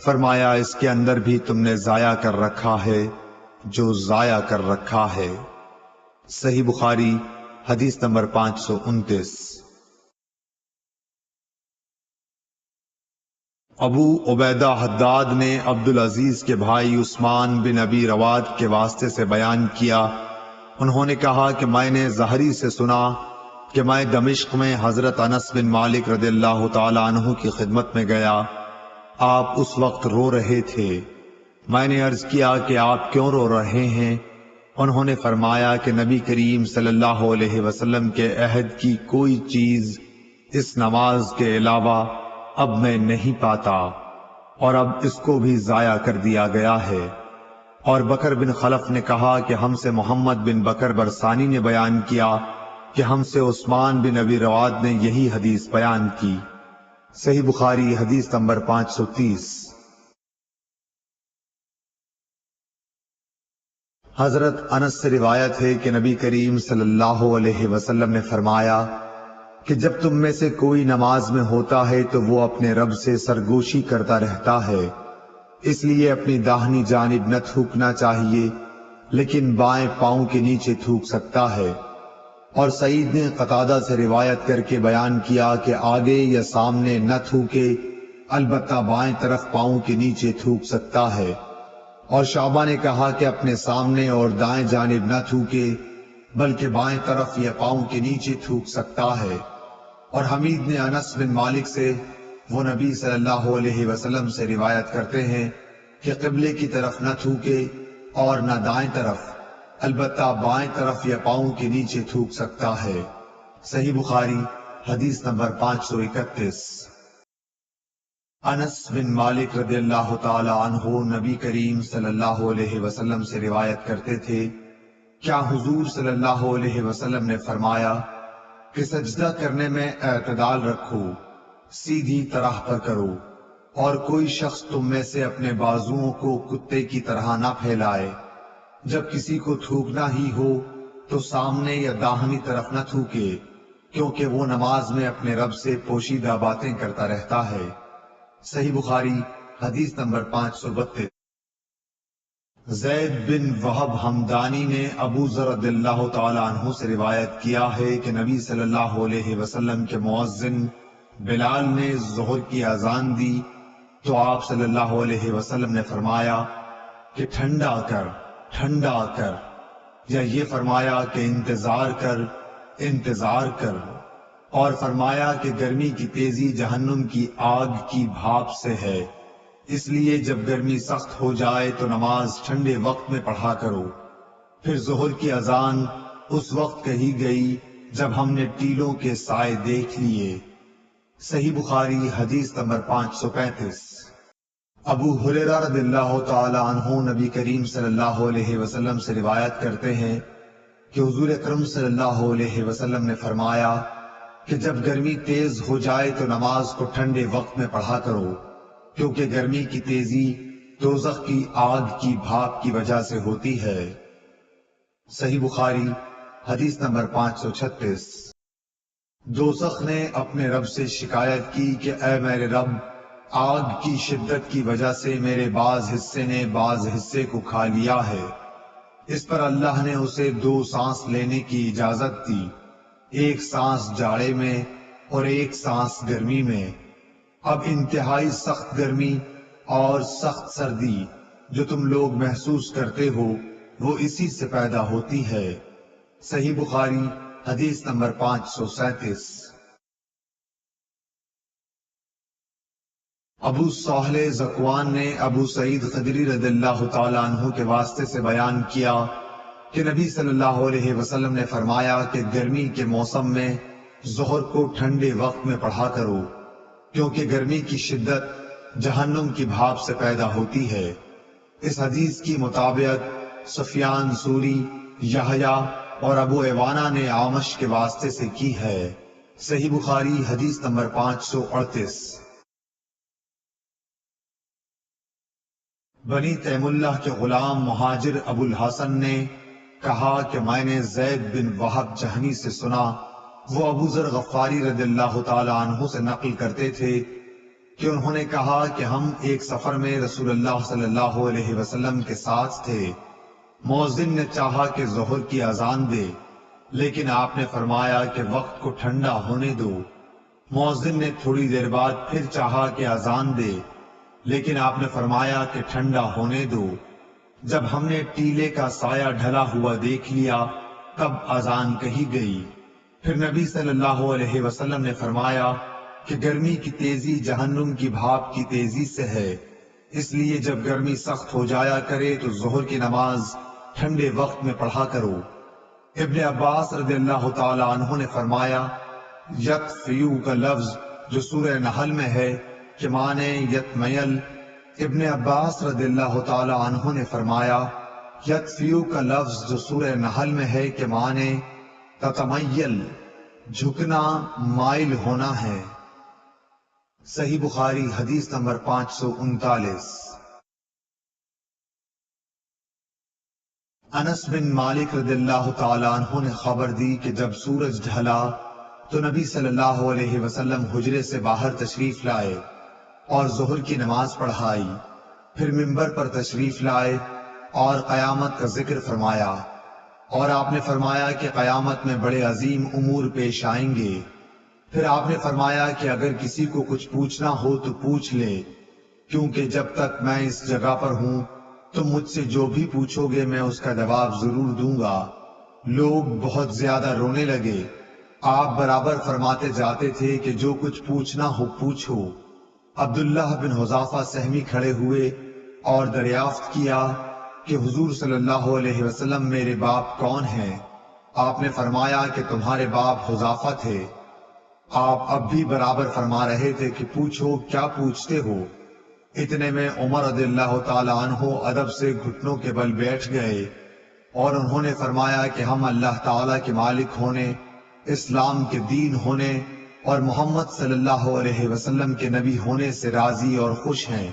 فرمایا اس کے اندر بھی تم نے ضائع کر رکھا ہے جو ضائع کر رکھا ہے۔ صحیح بخاری حدیث نمبر 529۔ ابو عبیدہ حداد نے عبدالعزیز کے بھائی عثمان بن ابی رواد کے واسطے سے بیان کیا، انہوں نے کہا کہ میں نے زہری سے سنا کہ میں دمشق میں حضرت انس بن مالک رضی اللہ تعالی عنہ کی خدمت میں گیا، آپ اس وقت رو رہے تھے۔ میں نے عرض کیا کہ آپ کیوں رو رہے ہیں؟ انہوں نے فرمایا کہ نبی کریم صلی اللہ علیہ وسلم کے عہد کی کوئی چیز اس نماز کے علاوہ اب میں نہیں پاتا، اور اب اس کو بھی ضائع کر دیا گیا ہے۔ اور بکر بن خلف نے کہا کہ ہم سے محمد بن بکر برسانی نے بیان کیا کہ ہم سے عثمان بن ابی رواد نے یہی حدیث بیان کی۔ صحیح بخاری حدیث نمبر 530۔ حضرت انس سے روایت ہے کہ نبی کریم صلی اللہ علیہ وسلم نے فرمایا کہ جب تم میں سے کوئی نماز میں ہوتا ہے تو وہ اپنے رب سے سرگوشی کرتا رہتا ہے، اس لیے اپنی داہنی جانب نہ تھوکنا چاہیے، لیکن بائیں پاؤں کے نیچے تھوک سکتا ہے۔ اور سعید نے قتادہ سے روایت کر کے بیان کیا کہ آگے یا سامنے نہ تھوکے، البتہ بائیں طرف پاؤں کے نیچے تھوک سکتا ہے۔ اور شعبہ نے کہا کہ اپنے سامنے اور دائیں جانب نہ تھوکے، بلکہ بائیں طرف یا پاؤں کے نیچے تھوک سکتا ہے۔ اور حمید نے انس بن مالک سے، وہ نبی صلی اللہ علیہ وسلم سے روایت کرتے ہیں کہ قبلے کی طرف نہ تھوکے اور نہ دائیں طرف، البتہ بائیں طرف یا پاؤں کے نیچے تھوک سکتا ہے۔ صحیح بخاری حدیث نمبر 531۔ انس بن مالک رضی اللہ تعالی عنہ نبی کریم صلی اللہ علیہ وسلم سے روایت کرتے تھے، کیا حضور صلی اللہ علیہ وسلم نے فرمایا کہ سجدہ کرنے میں اعتدال رکھو، سیدھی طرح پر کرو، اور کوئی شخص تم میں سے اپنے بازوؤں کو کتے کی طرح نہ پھیلائے۔ جب کسی کو تھوکنا ہی ہو تو سامنے یا داہنی طرف نہ تھوکے، کیونکہ وہ نماز میں اپنے رب سے پوشیدہ باتیں کرتا رہتا ہے۔ صحیح بخاری حدیث نمبر 532۔ زید بن وہب ہمدانی نے ابو ذر رضی اللہ تعالی عنہ سے روایت کیا ہے کہ نبی صلی اللہ علیہ وسلم کے مؤذن بلال نے ظہر کی اذان دی تو آپ صلی اللہ علیہ وسلم نے فرمایا کہ ٹھنڈا کر، ٹھنڈا کر، یا یہ فرمایا کہ انتظار کر، انتظار کر، اور فرمایا کہ گرمی کی تیزی جہنم کی آگ کی بھاپ سے ہے، اس لیے جب گرمی سخت ہو جائے تو نماز ٹھنڈے وقت میں پڑھا کرو۔ پھر ظہر کی اذان اس وقت کہی گئی جب ہم نے ٹیلوں کے سائے دیکھ لیے۔ صحیح بخاری حدیث نمبر 535۔ ابو ہریرہ رضی اللہ تعالی عنہ نبی کریم صلی اللہ علیہ وسلم سے روایت کرتے ہیں کہ حضور اکرم صلی اللہ علیہ وسلم نے فرمایا کہ جب گرمی تیز ہو جائے تو نماز کو ٹھنڈے وقت میں پڑھا کرو، کیونکہ گرمی کی تیزی دوزخ کی آگ کی بھاپ کی وجہ سے ہوتی ہے۔ صحیح بخاری حدیث نمبر 536۔ دوزخ نے اپنے رب سے شکایت کی کہ اے میرے رب، آگ کی شدت کی وجہ سے میرے بعض حصے نے بعض حصے کو کھا لیا ہے۔ اس پر اللہ نے اسے 2 سانس لینے کی اجازت دی، ایک سانس جاڑے میں اور ایک سانس گرمی میں۔ اب انتہائی سخت گرمی اور سخت سردی جو تم لوگ محسوس کرتے ہو وہ اسی سے پیدا ہوتی ہے۔ صحیح بخاری حدیث نمبر 537۔ ابو صالح ذکوان نے ابو سعید خدری رضی اللہ تعالی عنہ کے واسطے سے بیان کیا کہ نبی صلی اللہ علیہ وسلم نے فرمایا کہ گرمی کے موسم میں ظہر کو ٹھنڈے وقت میں پڑھا کرو، کیونکہ گرمی کی شدت جہنم کی بھاپ سے پیدا ہوتی ہے۔ اس حدیث کی مطابقت سفیان ثوری، یحییٰ اور ابو عوانہ نے اعمش کے واسطے سے کی ہے۔ صحیح بخاری حدیث نمبر 538۔ بنی تیم اللہ کے غلام مہاجر ابو الحسن نے کہا کہ میں نے زید بن وہب جہنی سے سنا، وہ ابو ذر غفاری رضی اللہ تعالی عنہ سے نقل کرتے تھے کہ انہوں نے کہا کہ ہم ایک سفر میں رسول اللہ صلی اللہ علیہ وسلم کے ساتھ تھے۔ مؤذن نے چاہا کہ ظہر کی اذان دے، لیکن آپ نے فرمایا کہ وقت کو ٹھنڈا ہونے دو۔ مؤذن نے تھوڑی دیر بعد پھر چاہا کہ اذان دے، لیکن آپ نے فرمایا کہ ٹھنڈا ہونے دو۔ جب ہم نے ٹیلے کا سایہ ڈھلا ہوا دیکھ لیا تب اذان کہی گئی۔ پھر نبی صلی اللہ علیہ وسلم نے فرمایا کہ گرمی کی تیزی جہنم کی بھاپ کی تیزی سے ہے، اس لیے جب گرمی سخت ہو جایا کرے تو ظہر کی نماز ٹھنڈے وقت میں پڑھا کرو۔ ابن عباس رضی اللہ تعالی عنہ نے فرمایا یطفیو کا لفظ جو سورہ نحل میں ہے کہ معنی یتمیل، ابن عباس رضی اللہ تعالی عنہ نے فرمایا یطفیو کا لفظ جو سورہ نحل میں ہے کہ معنی تتمیل، جھکنا، مائل ہونا ہے۔ صحیح بخاری حدیث نمبر 539۔ انس بن مالک رضی اللہ تعالیٰ عنہ نے خبر دی کہ جب سورج ڈھلا تو نبی صلی اللہ علیہ وسلم حجرے سے باہر تشریف لائے اور ظہر کی نماز پڑھائی، پھر منبر پر تشریف لائے اور قیامت کا ذکر فرمایا، اور آپ نے فرمایا کہ قیامت میں بڑے عظیم امور پیش آئیں گے۔ پھر آپ نے فرمایا کہ اگر کسی کو کچھ پوچھنا ہو تو پوچھ لے، کیونکہ جب تک میں اس جگہ پر ہوں تم مجھ سے جو بھی پوچھو گے میں اس کا جواب ضرور دوں گا۔ لوگ بہت زیادہ رونے لگے۔ آپ برابر فرماتے جاتے تھے کہ جو کچھ پوچھنا ہو پوچھو۔ عبداللہ بن حذافہ سہمی کھڑے ہوئے اور دریافت کیا کہ حضور صلی اللہ علیہ وسلم میرے باپ کون ہیں؟ آپ نے فرمایا کہ تمہارے باپ حذافہ تھے۔ آپ اب بھی برابر فرما رہے تھے کہ پوچھو، کیا پوچھتے ہو؟ اتنے میں عمر رضی اللہ تعالیٰ عنہ ادب سے گھٹنوں کے بل بیٹھ گئے اور انہوں نے فرمایا کہ ہم اللہ تعالیٰ کے مالک ہونے، اسلام کے دین ہونے اور محمد صلی اللہ علیہ وسلم کے نبی ہونے سے راضی اور خوش ہیں۔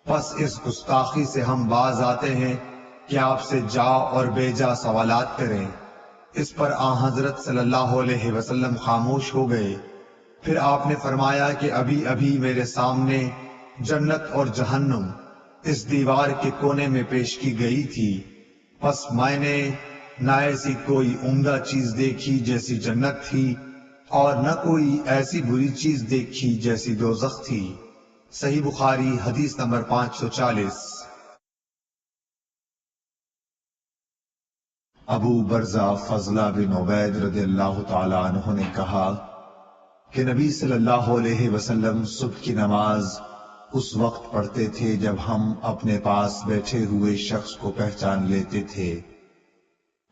پس اس گستاخی سے ہم باز آتے ہیں کہ آپ سے جا اور بے جا سوالات کریں۔ اس پر حضرت صلی اللہ علیہ وسلم خاموش ہو گئے۔ پھر آپ نے فرمایا کہ ابھی ابھی میرے سامنے جنت اور جہنم اس دیوار کے کونے میں پیش کی گئی تھی، پس میں نے نہ ایسی کوئی عمدہ چیز دیکھی جیسی جنت تھی اور نہ کوئی ایسی بری چیز دیکھی جیسی دوزخ تھی۔ صحیح بخاری حدیث نمبر 540۔ ابو برزہ فضلہ بن عبید رضی اللہ تعالی عنہ نے کہا کہ نبی صلی اللہ علیہ وسلم صبح کی نماز اس وقت پڑھتے تھے جب ہم اپنے پاس بیٹھے ہوئے شخص کو پہچان لیتے تھے۔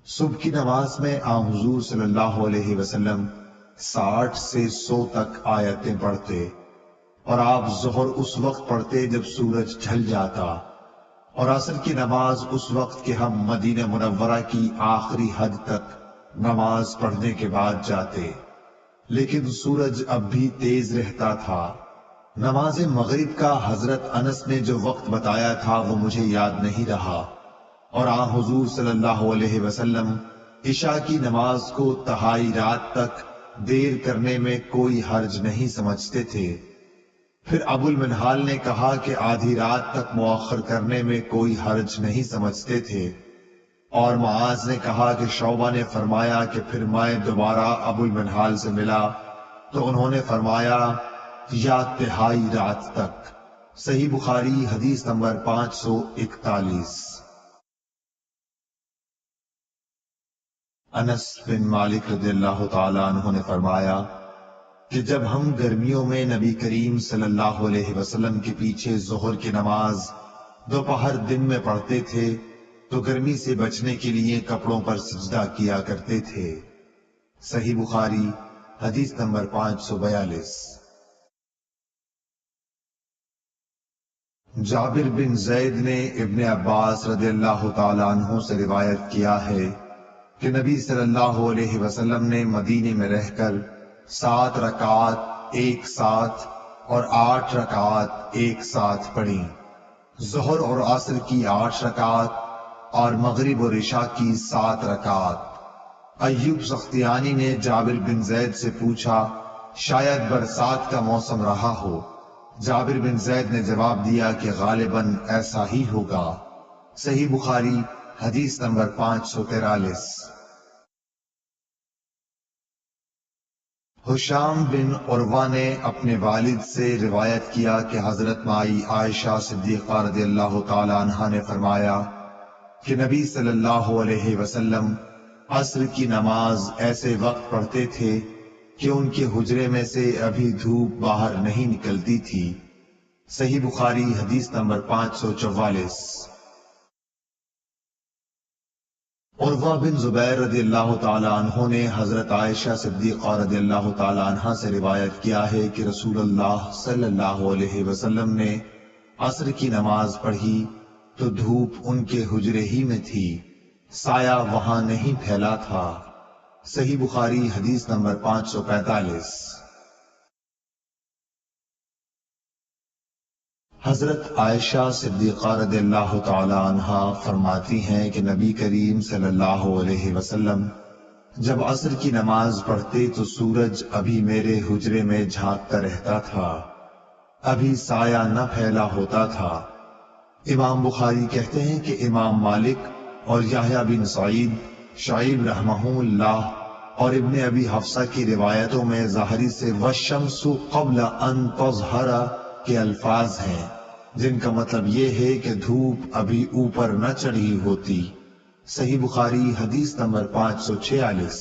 صبح کی نماز میں حضور صلی اللہ علیہ وسلم 60 سے 100 تک آیتیں پڑھتے، اور آپ ظہر اس وقت پڑھتے جب سورج ڈھل جاتا، اور عصر کی نماز اس وقت کہ ہم مدینہ منورہ کی آخری حد تک نماز پڑھنے کے بعد جاتے، لیکن سورج اب بھی تیز رہتا تھا۔ نماز مغرب کا حضرت انس نے جو وقت بتایا تھا وہ مجھے یاد نہیں رہا، اور حضور صلی اللہ علیہ وسلم عشاء کی نماز کو تہائی رات تک دیر کرنے میں کوئی حرج نہیں سمجھتے تھے۔ پھر ابو المنہال نے کہا کہ آدھی رات تک مؤخر کرنے میں کوئی حرج نہیں سمجھتے تھے، اور معاذ نے کہا کہ شعبہ نے فرمایا کہ پھر میں دوبارہ ابو المنہال سے ملا تو انہوں نے فرمایا یا تہائی رات تک۔ صحیح بخاری حدیث نمبر 541۔ انس بن مالک رضی اللہ تعالیٰ عنہ نے فرمایا کہ جب ہم گرمیوں میں نبی کریم صلی اللہ علیہ وسلم کے پیچھے ظہر کی نماز دوپہر دن میں پڑھتے تھے تو گرمی سے بچنے کے لیے کپڑوں پر سجدہ کیا کرتے تھے۔ صحیح بخاری حدیث نمبر 542۔ جابر بن زید نے ابن عباس رضی اللہ تعالیٰ عنہ سے روایت کیا ہے کہ نبی صلی اللہ علیہ وسلم نے مدینے میں رہ کر 7 رکعات ایک ساتھ اور 8 رکعات ایک ساتھ پڑھی، ظہر اور عصر کی 8 رکعات اور مغرب اور عشاء کی 7 رکعات۔ ایوب سختیانی نے جابر بن زید سے پوچھا شاید برسات کا موسم رہا ہو۔ جابر بن زید نے جواب دیا کہ غالباً ایسا ہی ہوگا۔ صحیح بخاری حدیث نمبر 543۔ ہشام بن عروہ نے اپنے والد سے روایت کیا کہ حضرت مائی عائشہ صدیقہ رضی اللہ تعالی عنہا نے فرمایا کہ نبی صلی اللہ علیہ وسلم عصر کی نماز ایسے وقت پڑھتے تھے کہ ان کے حجرے میں سے ابھی دھوپ باہر نہیں نکلتی تھی۔ صحیح بخاری حدیث نمبر 544۔ عروہ بن زبیر رضی اللہ تعالی عنہ نے حضرت عائشہ صدیقہ رضی اللہ تعالی عنہ سے روایت کیا ہے کہ رسول اللہ صلی اللہ علیہ وسلم نے عصر کی نماز پڑھی تو دھوپ ان کے حجرے ہی میں تھی، سایہ وہاں نہیں پھیلا تھا۔ صحیح بخاری حدیث نمبر 545۔ حضرت عائشہ صدیقہ رضی اللہ تعالی عنہا فرماتی ہیں کہ نبی کریم صلی اللہ علیہ وسلم جب عصر کی نماز پڑھتے تو سورج ابھی میرے حجرے میں جھانکتا رہتا تھا، ابھی سایہ نہ پھیلا ہوتا تھا۔ امام بخاری کہتے ہیں کہ امام مالک اور یحییٰ بن سعید، شعیب رحمہ اللہ اور ابن ابی حفصہ کی روایتوں میں ظاہری سے والشمس قبل ان تظہر کے الفاظ ہیں، جن کا مطلب یہ ہے کہ دھوپ ابھی اوپر نہ چڑھی ہوتی۔ صحیح بخاری حدیث نمبر 546۔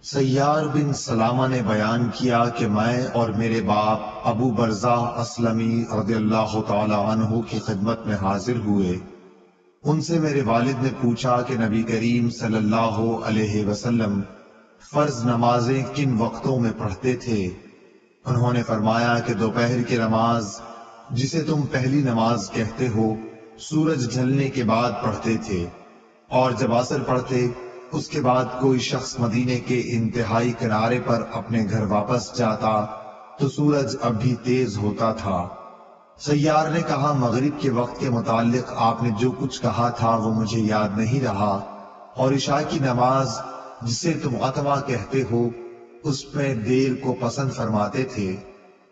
سیار بن سلامہ نے بیان کیا کہ میں اور میرے باپ ابو برزہ اسلمی رضی اللہ تعالی عنہ کی خدمت میں حاضر ہوئے۔ ان سے میرے والد نے پوچھا کہ نبی کریم صلی اللہ علیہ وسلم فرض نمازیں کن وقتوں میں پڑھتے تھے؟ انہوں نے فرمایا کہ دوپہر کی نماز، جسے تم پہلی نماز کہتے ہو، سورج ڈھلنے کے بعد پڑھتے تھے، اور جب عصر پڑھتے اس کے بعد کوئی شخص مدینے کے انتہائی کنارے پر اپنے گھر واپس جاتا تو سورج اب بھی تیز ہوتا تھا۔ سیار نے کہا مغرب کے وقت کے متعلق آپ نے جو کچھ کہا تھا وہ مجھے یاد نہیں رہا، اور عشاء کی نماز جسے تم عتمہ کہتے ہو اس میں دیر کو پسند فرماتے تھے،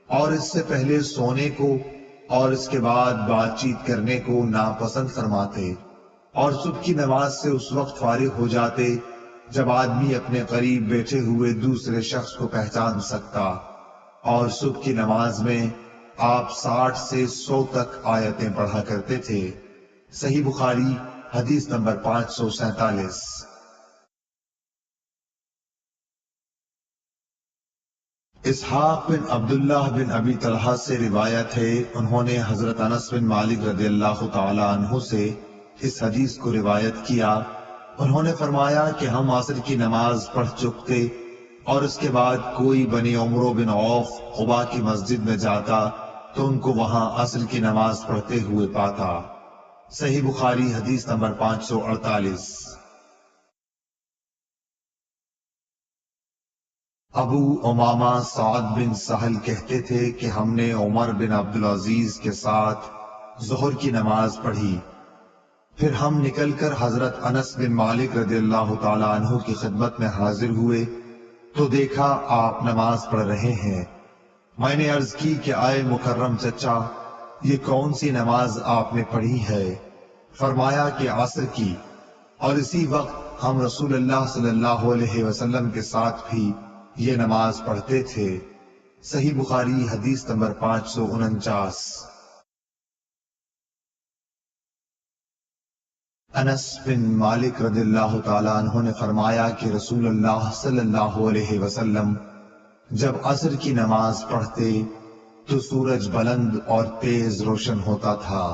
اور اس سے پہلے سونے کو اور اس کے بعد بات چیت کرنے کو ناپسند فرماتے، اور صبح کی نماز سے اس وقت فارغ ہو جاتے جب آدمی اپنے قریب بیٹھے ہوئے دوسرے شخص کو پہچان سکتا، اور صبح کی نماز میں آپ 60 سے 100 تک آیتیں پڑھا کرتے تھے۔ صحیح بخاری حدیث نمبر 547۔ اسحاق بن عبداللہ بن ابی طلحہ سے روایت ہے، انہوں نے حضرت انس بن مالک رضی اللہ تعالی عنہ سے اس حدیث کو روایت کیا۔ انہوں نے فرمایا کہ ہم عصر کی نماز پڑھ چکتے اور اس کے بعد کوئی بنی عمرو بن عوف قباء کی مسجد میں جاتا تو ان کو وہاں عصر کی نماز پڑھتے ہوئے پاتا۔ صحیح بخاری حدیث نمبر 548۔ ابو امامہ سعد بن سہل کہتے تھے کہ ہم نے عمر بن عبدالعزیز کے ساتھ ظہر کی نماز پڑھی، پھر ہم نکل کر حضرت انس بن مالک رضی اللہ تعالی عنہ کی خدمت میں حاضر ہوئے تو دیکھا آپ نماز پڑھ رہے ہیں۔ میں نے عرض کی کہ آئے مکرم چچا، یہ کون سی نماز آپ نے پڑھی ہے؟ فرمایا کہ عصر کی، اور اسی وقت ہم رسول اللہ صلی اللہ علیہ وسلم کے ساتھ بھی یہ نماز پڑھتے تھے۔ صحیح بخاری حدیث نمبر 549۔ انس بن مالک رضی اللہ تعالی عنہ نے فرمایا کہ رسول اللہ صلی اللہ علیہ وسلم جب عصر کی نماز پڑھتے تو سورج بلند اور تیز روشن ہوتا تھا،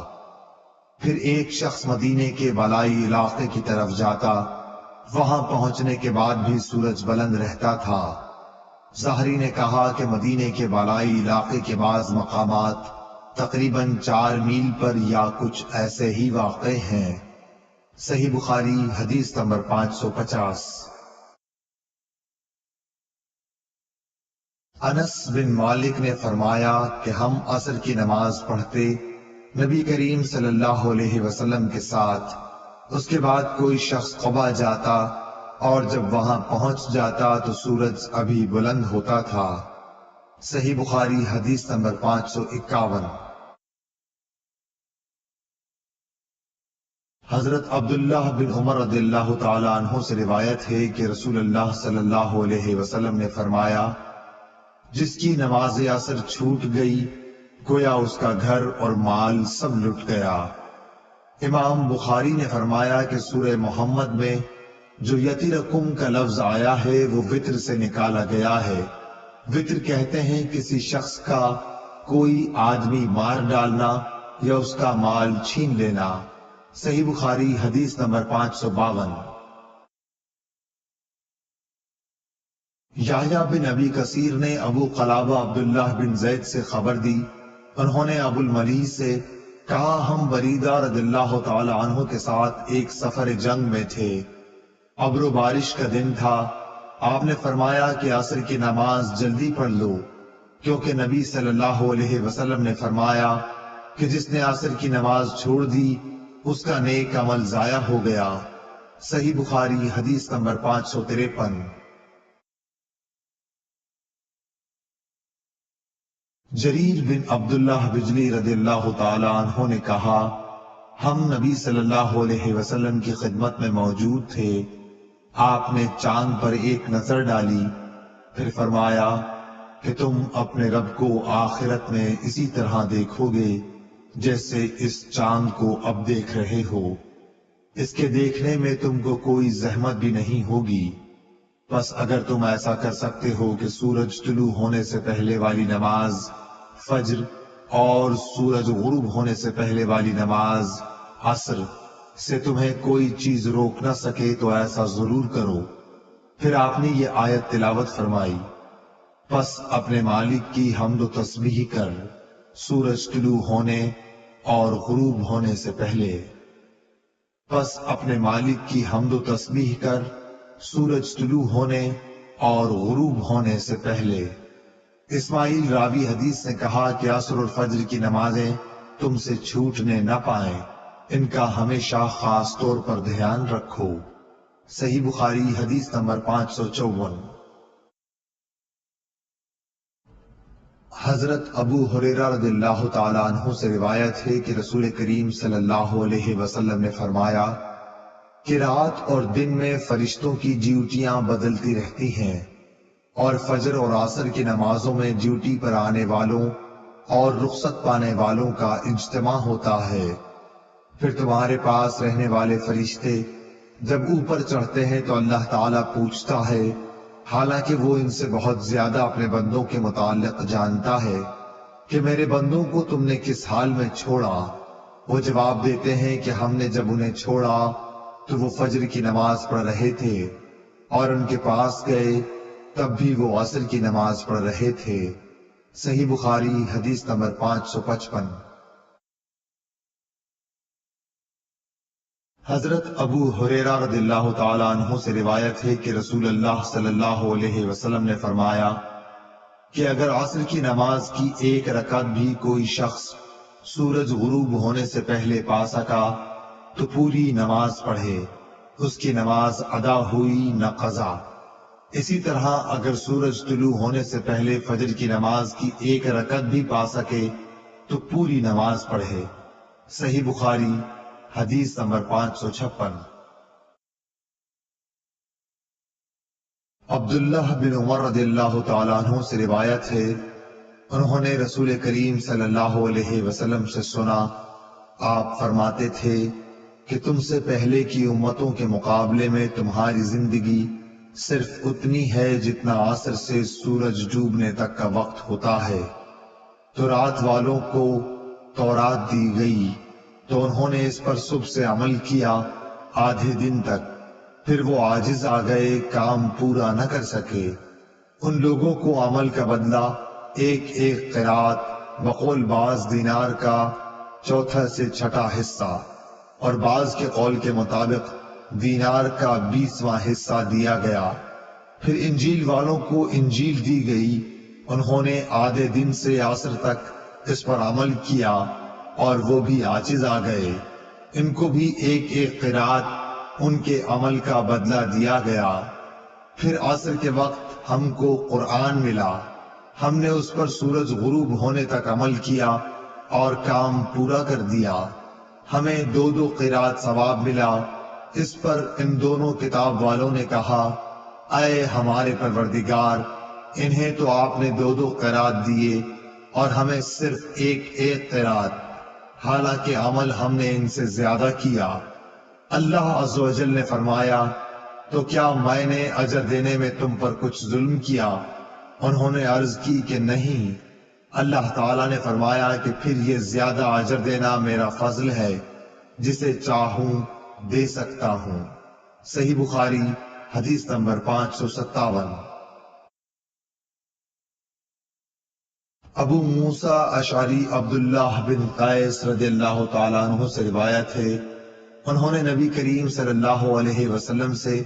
پھر ایک شخص مدینے کے بالائی علاقے کی طرف جاتا، وہاں پہنچنے کے بعد بھی سورج بلند رہتا تھا۔ ظاہری نے کہا کہ مدینے کے بالائی علاقے کے بعض مقامات تقریباً 4 میل پر یا کچھ ایسے ہی واقع ہیں۔ صحیح بخاری حدیث نمبر 550۔ انس بن مالک نے فرمایا کہ ہم عصر کی نماز پڑھتے نبی کریم صلی اللہ علیہ وسلم کے ساتھ، اس کے بعد کوئی شخص قباء جاتا اور جب وہاں پہنچ جاتا تو سورج ابھی بلند ہوتا تھا۔ صحیح بخاری حدیث نمبر 551۔ حضرت عبداللہ بن عمر رضی اللہ تعالی عنہ سے روایت ہے کہ رسول اللہ صلی اللہ علیہ وسلم نے فرمایا، جس کی نماز عصر چھوٹ گئی گویا اس کا گھر اور مال سب لٹ گیا۔ امام بخاری نے فرمایا کہ سورہ محمد میں جو یتیرکم کا لفظ آیا ہے وہ وتر سے نکالا گیا ہے۔ وتر کہتے ہیں کسی شخص کا کوئی آدمی مار ڈالنا یا اس کا مال چھین لینا۔ صحیح بخاری حدیث نمبر 552۔ یحییٰ بن ابی کثیر نے ابو قلابہ عبداللہ بن زید سے خبر دی، انہوں نے ابو الملیح سے کہا ہم بریدہ رضی اللہ تعالی عنہ کے ساتھ ایک سفر جنگ میں تھے، ابر و بارش کا دن تھا، آپ نے فرمایا کہ عصر کی نماز جلدی پڑھ لو، کیونکہ نبی صلی اللہ علیہ وسلم نے فرمایا کہ جس نے عصر کی نماز چھوڑ دی اس کا نیک عمل ضائع ہو گیا۔ صحیح بخاری حدیث نمبر 553۔ جریر بن عبداللہ بجلی رضی اللہ تعالی عنہ نے کہا، ہم نبی صلی اللہ علیہ وسلم کی خدمت میں موجود تھے۔ آپ نے چاند پر ایک نظر ڈالی، پھر فرمایا کہ تم اپنے رب کو آخرت میں اسی طرح دیکھو گے جیسے اس چاند کو اب دیکھ رہے ہو۔ اس کے دیکھنے میں تم کو کوئی زحمت بھی نہیں ہوگی۔ بس اگر تم ایسا کر سکتے ہو کہ سورج طلوع ہونے سے پہلے والی نماز فجر اور سورج غروب ہونے سے پہلے والی نماز عصر سے تمہیں کوئی چیز روک نہ سکے تو ایسا ضرور کرو۔ پھر آپ نے یہ آیت تلاوت فرمائی، پس اپنے مالک کی حمد و تسبیح کر سورج طلوع ہونے اور غروب ہونے سے پہلے۔ پس اپنے مالک کی حمد و تسبیح کر سورج طلوع ہونے اور غروب ہونے سے پہلے۔ اسماعیل راوی حدیث نے کہا کہ عصر اور فجر کی نمازیں تم سے چھوٹنے نہ پائیں، ان کا ہمیشہ خاص طور پر دھیان رکھو۔ صحیح بخاری حدیث نمبر 554۔ حضرت ابو ہریرہ رضی اللہ تعالی عنہ سے روایت ہے کہ رسول کریم صلی اللہ علیہ وسلم نے فرمایا کہ رات اور دن میں فرشتوں کی ڈیوٹیاں بدلتی رہتی ہیں، اور فجر اور عصر کی نمازوں میں ڈیوٹی پر آنے والوں اور رخصت پانے والوں کا اجتماع ہوتا ہے۔ پھر تمہارے پاس رہنے والے فرشتے جب اوپر چڑھتے ہیں تو اللہ تعالیٰ پوچھتا ہے، حالانکہ وہ ان سے بہت زیادہ اپنے بندوں کے متعلق جانتا ہے، کہ میرے بندوں کو تم نے کس حال میں چھوڑا؟ وہ جواب دیتے ہیں کہ ہم نے جب انہیں چھوڑا تو وہ فجر کی نماز پڑھ رہے تھے، اور ان کے پاس گئے تب بھی وہ عصر کی نماز پڑھ رہے تھے۔ صحیح بخاری حدیث نمبر 555۔ حضرت ابو ہریرہ رضی اللہ تعالی عنہ سے روایت ہے کہ رسول اللہ صلی اللہ علیہ وسلم نے فرمایا کہ اگر عصر کی نماز کی ایک رکعت بھی کوئی شخص سورج غروب ہونے سے پہلے پا سکا تو پوری نماز پڑھے، اس کی نماز ادا ہوئی نہ قضا۔ اسی طرح اگر سورج طلوع ہونے سے پہلے فجر کی نماز کی ایک رکعت بھی پا سکے تو پوری نماز پڑھے۔ صحیح بخاری حدیث نمبر 556۔ عبداللہ بن عمر رضی اللہ تعالیٰ عنہ سے روایت ہے، انہوں نے رسول کریم صلی اللہ علیہ وسلم سے سنا، آپ فرماتے تھے کہ تم سے پہلے کی امتوں کے مقابلے میں تمہاری زندگی صرف اتنی ہے جتنا عصر سے سورج ڈوبنے تک کا وقت ہوتا ہے۔ تو رات والوں کو تورات دی گئی تو انہوں نے اس پر صبح سے عمل کیا آدھے دن تک، پھر وہ عاجز آ گئے، کام پورا نہ کر سکے۔ ان لوگوں کو عمل کا بدلہ ایک ایک قرات بقول بعض دینار کا چوتھا سے چھٹا حصہ، اور بعض کے قول کے مطابق دینار کا 20واں حصہ دیا گیا۔ پھر انجیل والوں کو انجیل دی گئی، انہوں نے آدھے دن سے عصر تک اس پر عمل کیا اور وہ بھی عاجز آ گئے، ان کو بھی ایک ایک قرات ان کے عمل کا بدلہ دیا گیا۔ پھر عصر کے وقت ہم کو قرآن ملا، ہم نے اس پر سورج غروب ہونے تک عمل کیا اور کام پورا کر دیا، ہمیں 2 قرات ثواب ملا۔ اس پر ان دونوں کتاب والوں نے کہا، اے ہمارے پروردگار، انہیں تو آپ نے 2 قرات دیے اور ہمیں صرف ایک قرات، حالانکہ عمل ہم نے ان سے زیادہ کیا۔ اللہ عز و جل نے فرمایا، تو کیا میں نے اجر دینے میں تم پر کچھ ظلم کیا؟ انہوں نے عرض کی کہ نہیں۔ اللہ تعالیٰ نے فرمایا کہ پھر یہ زیادہ اجر دینا میرا فضل ہے، جسے چاہوں دے سکتا ہوں۔ صحیح بخاری حدیث نمبر 557۔ ابو موسیٰ اشعری عبداللہ بن قیس رضی اللہ تعالیٰ عنہ سے روایت ہے، انہوں نے نبی کریم صلی اللہ علیہ وسلم سے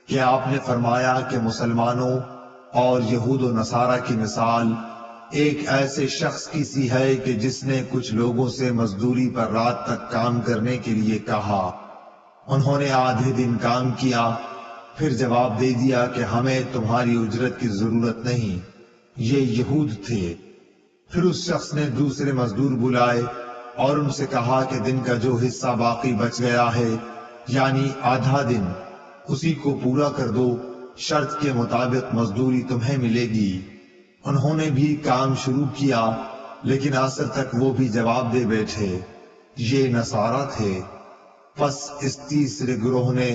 کہ آپ نے فرمایا کہ مسلمانوں اور یہود و نصارہ کی مثال ایک ایسے شخص کی سی ہے کہ جس نے کچھ لوگوں سے مزدوری پر رات تک کام کرنے کے لیے کہا۔ انہوں نے آدھے دن کام کیا، پھر جواب دے دیا کہ ہمیں تمہاری اجرت کی ضرورت نہیں، یہ یہود تھے۔ پھر اس شخص نے دوسرے مزدور بلائے اور ان سے کہا کہ دن کا جو حصہ باقی بچ گیا ہے، یعنی آدھا دن، اسی کو پورا کر دو، شرط کے مطابق مزدوری تمہیں ملے گی۔ انہوں نے بھی کام شروع کیا، لیکن عصر تک وہ بھی جواب دے بیٹھے۔ یہ نصارہ تھے۔ پس اس تیسرے گروہ نے،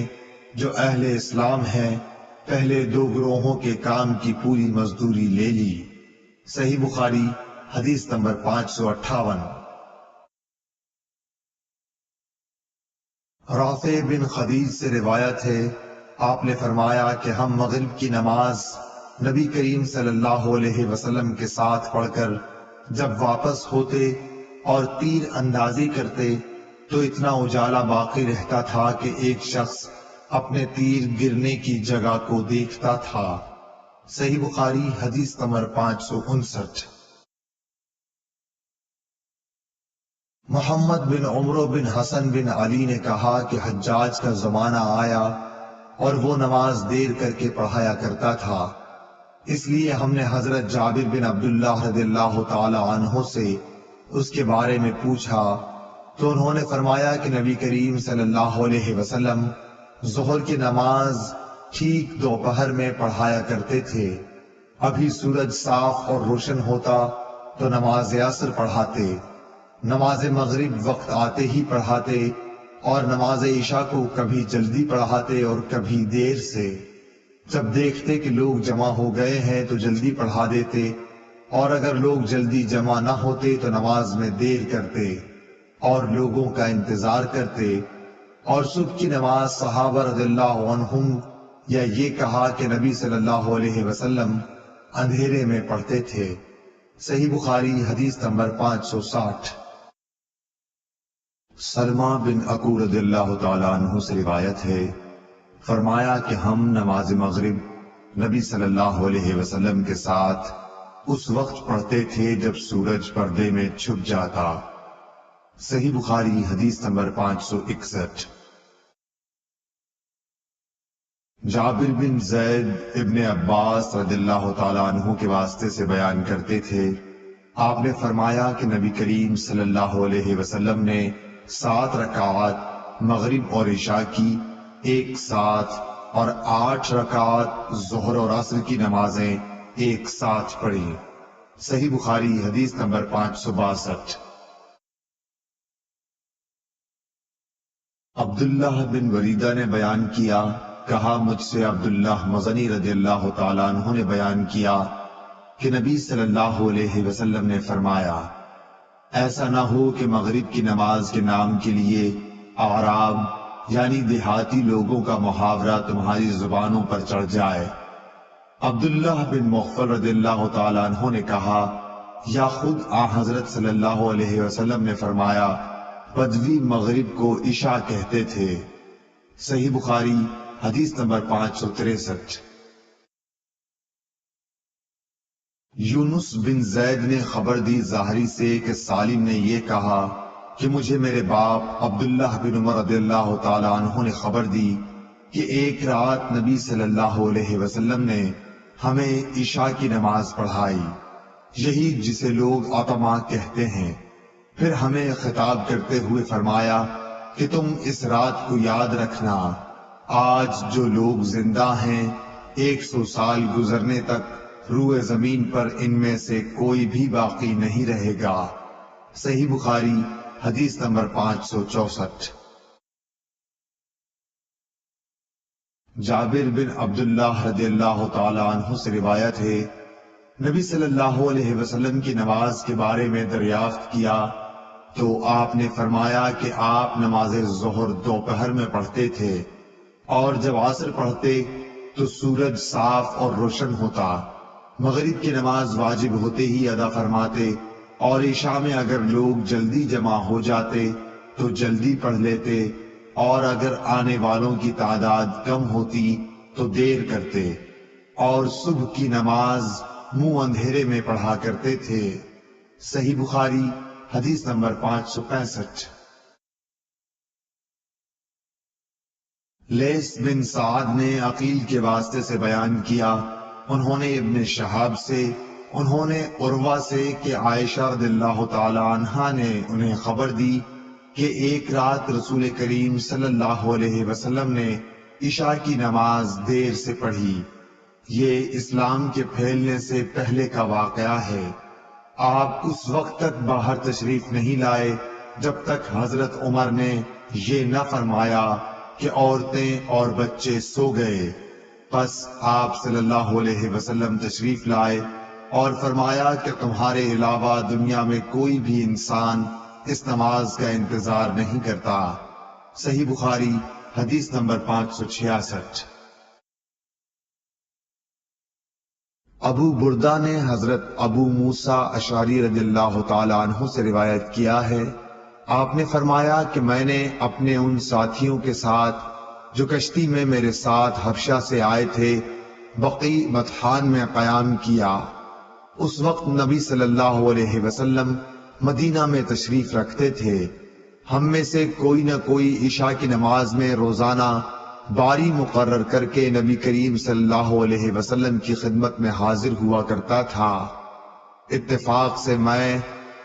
جو اہل اسلام ہیں، پہلے دو گروہوں کے کام کی پوری مزدوری لے لی۔ صحیح بخاری حدیث نمبر 558۔ رافع بن خدیج سے روایت ہے، آپ نے فرمایا کہ ہم مغرب کی نماز نبی کریم صلی اللہ علیہ وسلم کے ساتھ پڑھ کر جب واپس ہوتے اور تیر اندازی کرتے تو اتنا اجالا باقی رہتا تھا کہ ایک شخص اپنے تیر گرنے کی جگہ کو دیکھتا تھا۔ صحیح بخاری حدیث نمبر 559۔ محمد بن عمرو بن حسن بن علی نے کہا کہ حجاج کا زمانہ آیا اور وہ نماز دیر کر کے پڑھایا کرتا تھا، اس لیے ہم نے حضرت جابر بن عبداللہ رضی اللہ تعالی عنہ سے اس کے بارے میں پوچھا تو انہوں نے فرمایا کہ نبی کریم صلی اللہ علیہ وسلم ظہر کی نماز ٹھیک دوپہر میں پڑھایا کرتے تھے، ابھی سورج صاف اور روشن ہوتا تو نماز عصر پڑھاتے، نماز مغرب وقت آتے ہی پڑھاتے، اور نماز عشاء کو کبھی جلدی پڑھاتے اور کبھی دیر سے۔ جب دیکھتے کہ لوگ جمع ہو گئے ہیں تو جلدی پڑھا دیتے، اور اگر لوگ جلدی جمع نہ ہوتے تو نماز میں دیر کرتے اور لوگوں کا انتظار کرتے۔ اور صبح کی نماز صحابہ رضی اللہ عنہم یا یہ کہا کہ نبی صلی اللہ علیہ وسلم اندھیرے میں پڑھتے تھے۔ صحیح بخاری حدیث نمبر 560۔ سلمہ بن اکو رضی اللہ تعالیٰ عنہ سے روایت ہے، فرمایا کہ ہم نماز مغرب نبی صلی اللہ علیہ وسلم کے ساتھ اس وقت پڑھتے تھے جب سورج پردے میں چھپ جاتا۔ صحیح بخاری حدیث نمبر 561۔ جابر بن زید ابن عباس رضی اللہ تعالیٰ عنہ کے واسطے سے بیان کرتے تھے، آپ نے فرمایا کہ نبی کریم صلی اللہ علیہ وسلم نے 7 رکعات مغرب اور عشاء کی ایک ساتھ اور 8 رکعات ظہر اور عصر کی نمازیں ایک ساتھ پڑھی۔ صحیح بخاری حدیث نمبر 562۔ عبداللہ بن وریدہ نے بیان کیا، کہا مجھ سے عبداللہ مزنی رضی اللہ تعالیٰ عنہ نے بیان کیا کہ نبی صلی اللہ علیہ وسلم نے فرمایا، ایسا نہ ہو کہ مغرب کی نماز کے نام کے لیے اعراب یعنی دیہاتی لوگوں کا محاورہ تمہاری زبانوں پر چڑھ جائے۔ عبداللہ بن مغفل رضی اللہ تعالیٰ عنہ نے کہا، یا خود حضرت صلی اللہ علیہ وسلم نے فرمایا، بدوی مغرب کو عشاء کہتے تھے۔ صحیح بخاری حدیث نمبر 563۔ یونس بن زید نے خبر دی زہری سے کہ سالم نے یہ کہا کہ مجھے میرے باپ عبداللہ بن عمر رضی اللہ تعالیٰ عنہ نے خبر دی کہ ایک رات نبی صلی اللہ علیہ وسلم نے ہمیں عشاء کی نماز پڑھائی، یہی جسے لوگ عتمہ کہتے ہیں۔ پھر ہمیں خطاب کرتے ہوئے فرمایا کہ تم اس رات کو یاد رکھنا، آج جو لوگ زندہ ہیں 100 سال گزرنے تک روئے زمین پر ان میں سے کوئی بھی باقی نہیں رہے گا۔ صحیح بخاری حدیث نمبر 564۔ جابر بن عبداللہ رضی اللہ تعالیٰ عنہ سے روایت ہے، نبی صلی اللہ علیہ وسلم کی نماز کے بارے میں دریافت کیا تو آپ نے فرمایا کہ آپ نماز ظہر دوپہر میں پڑھتے تھے، اور جب عصر پڑھتے تو سورج صاف اور روشن ہوتا، مغرب کی نماز واجب ہوتے ہی ادا فرماتے، اور عشاء میں اگر لوگ جلدی جمع ہو جاتے تو جلدی پڑھ لیتے، اور اگر آنے والوں کی تعداد کم ہوتی تو دیر کرتے، اور صبح کی نماز منہ اندھیرے میں پڑھا کرتے تھے۔ صحیح بخاری حدیث نمبر 565۔ لیث بن سعد نے عقیل کے واسطے سے بیان کیا، انہوں نے ابن شہاب سے، انہوں نے عروہ سے کہ عائشہ رضی اللہ تعالی عنہا نے انہیں خبر دی کہ ایک رات رسول کریم صلی اللہ علیہ وسلم نے عشاء کی نماز دیر سے پڑھی۔ یہ اسلام کے پھیلنے سے پہلے کا واقعہ ہے۔ آپ اس وقت تک باہر تشریف نہیں لائے جب تک حضرت عمر نے یہ نہ فرمایا کہ عورتیں اور بچے سو گئے۔ پس آپ صلی اللہ علیہ وسلم تشریف لائے اور فرمایا کہ تمہارے علاوہ دنیا میں کوئی بھی انسان اس نماز کا انتظار نہیں کرتا۔ صحیح بخاری حدیث نمبر 566۔ ابو بردہ نے حضرت ابو موسیٰ اشعری رضی اللہ تعالی عنہ سے روایت کیا ہے، آپ نے فرمایا کہ میں نے اپنے ان ساتھیوں کے ساتھ جو کشتی میں میرے ساتھ حبشہ سے آئے تھے بقیع مطحان میں قیام کیا۔ اس وقت نبی صلی اللہ علیہ وسلم مدینہ میں تشریف رکھتے تھے۔ ہم میں سے کوئی نہ کوئی عشاء کی نماز میں روزانہ باری مقرر کر کے نبی کریم صلی اللہ علیہ وسلم کی خدمت میں حاضر ہوا کرتا تھا۔ اتفاق سے میں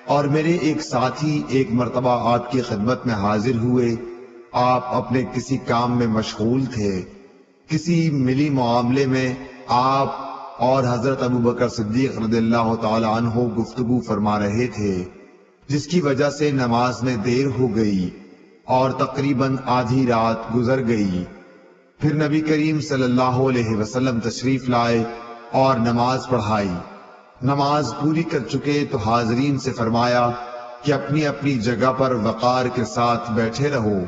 اور میرے ایک ساتھی ایک مرتبہ آپ کی خدمت میں حاضر ہوئے۔ آپ اپنے کسی کام میں مشغول تھے۔ کسی ملی معاملے میں آپ اور حضرت ابو بکر صدیق رضی اللہ تعالی عنہ گفتگو فرما رہے تھے، جس کی وجہ سے نماز میں دیر ہو گئی اور تقریباً آدھی رات گزر گئی۔ پھر نبی کریم صلی اللہ علیہ وسلم تشریف لائے اور نماز پڑھائی۔ نماز پوری کر چکے تو حاضرین سے فرمایا کہ اپنی اپنی جگہ پر وقار کے ساتھ بیٹھے رہو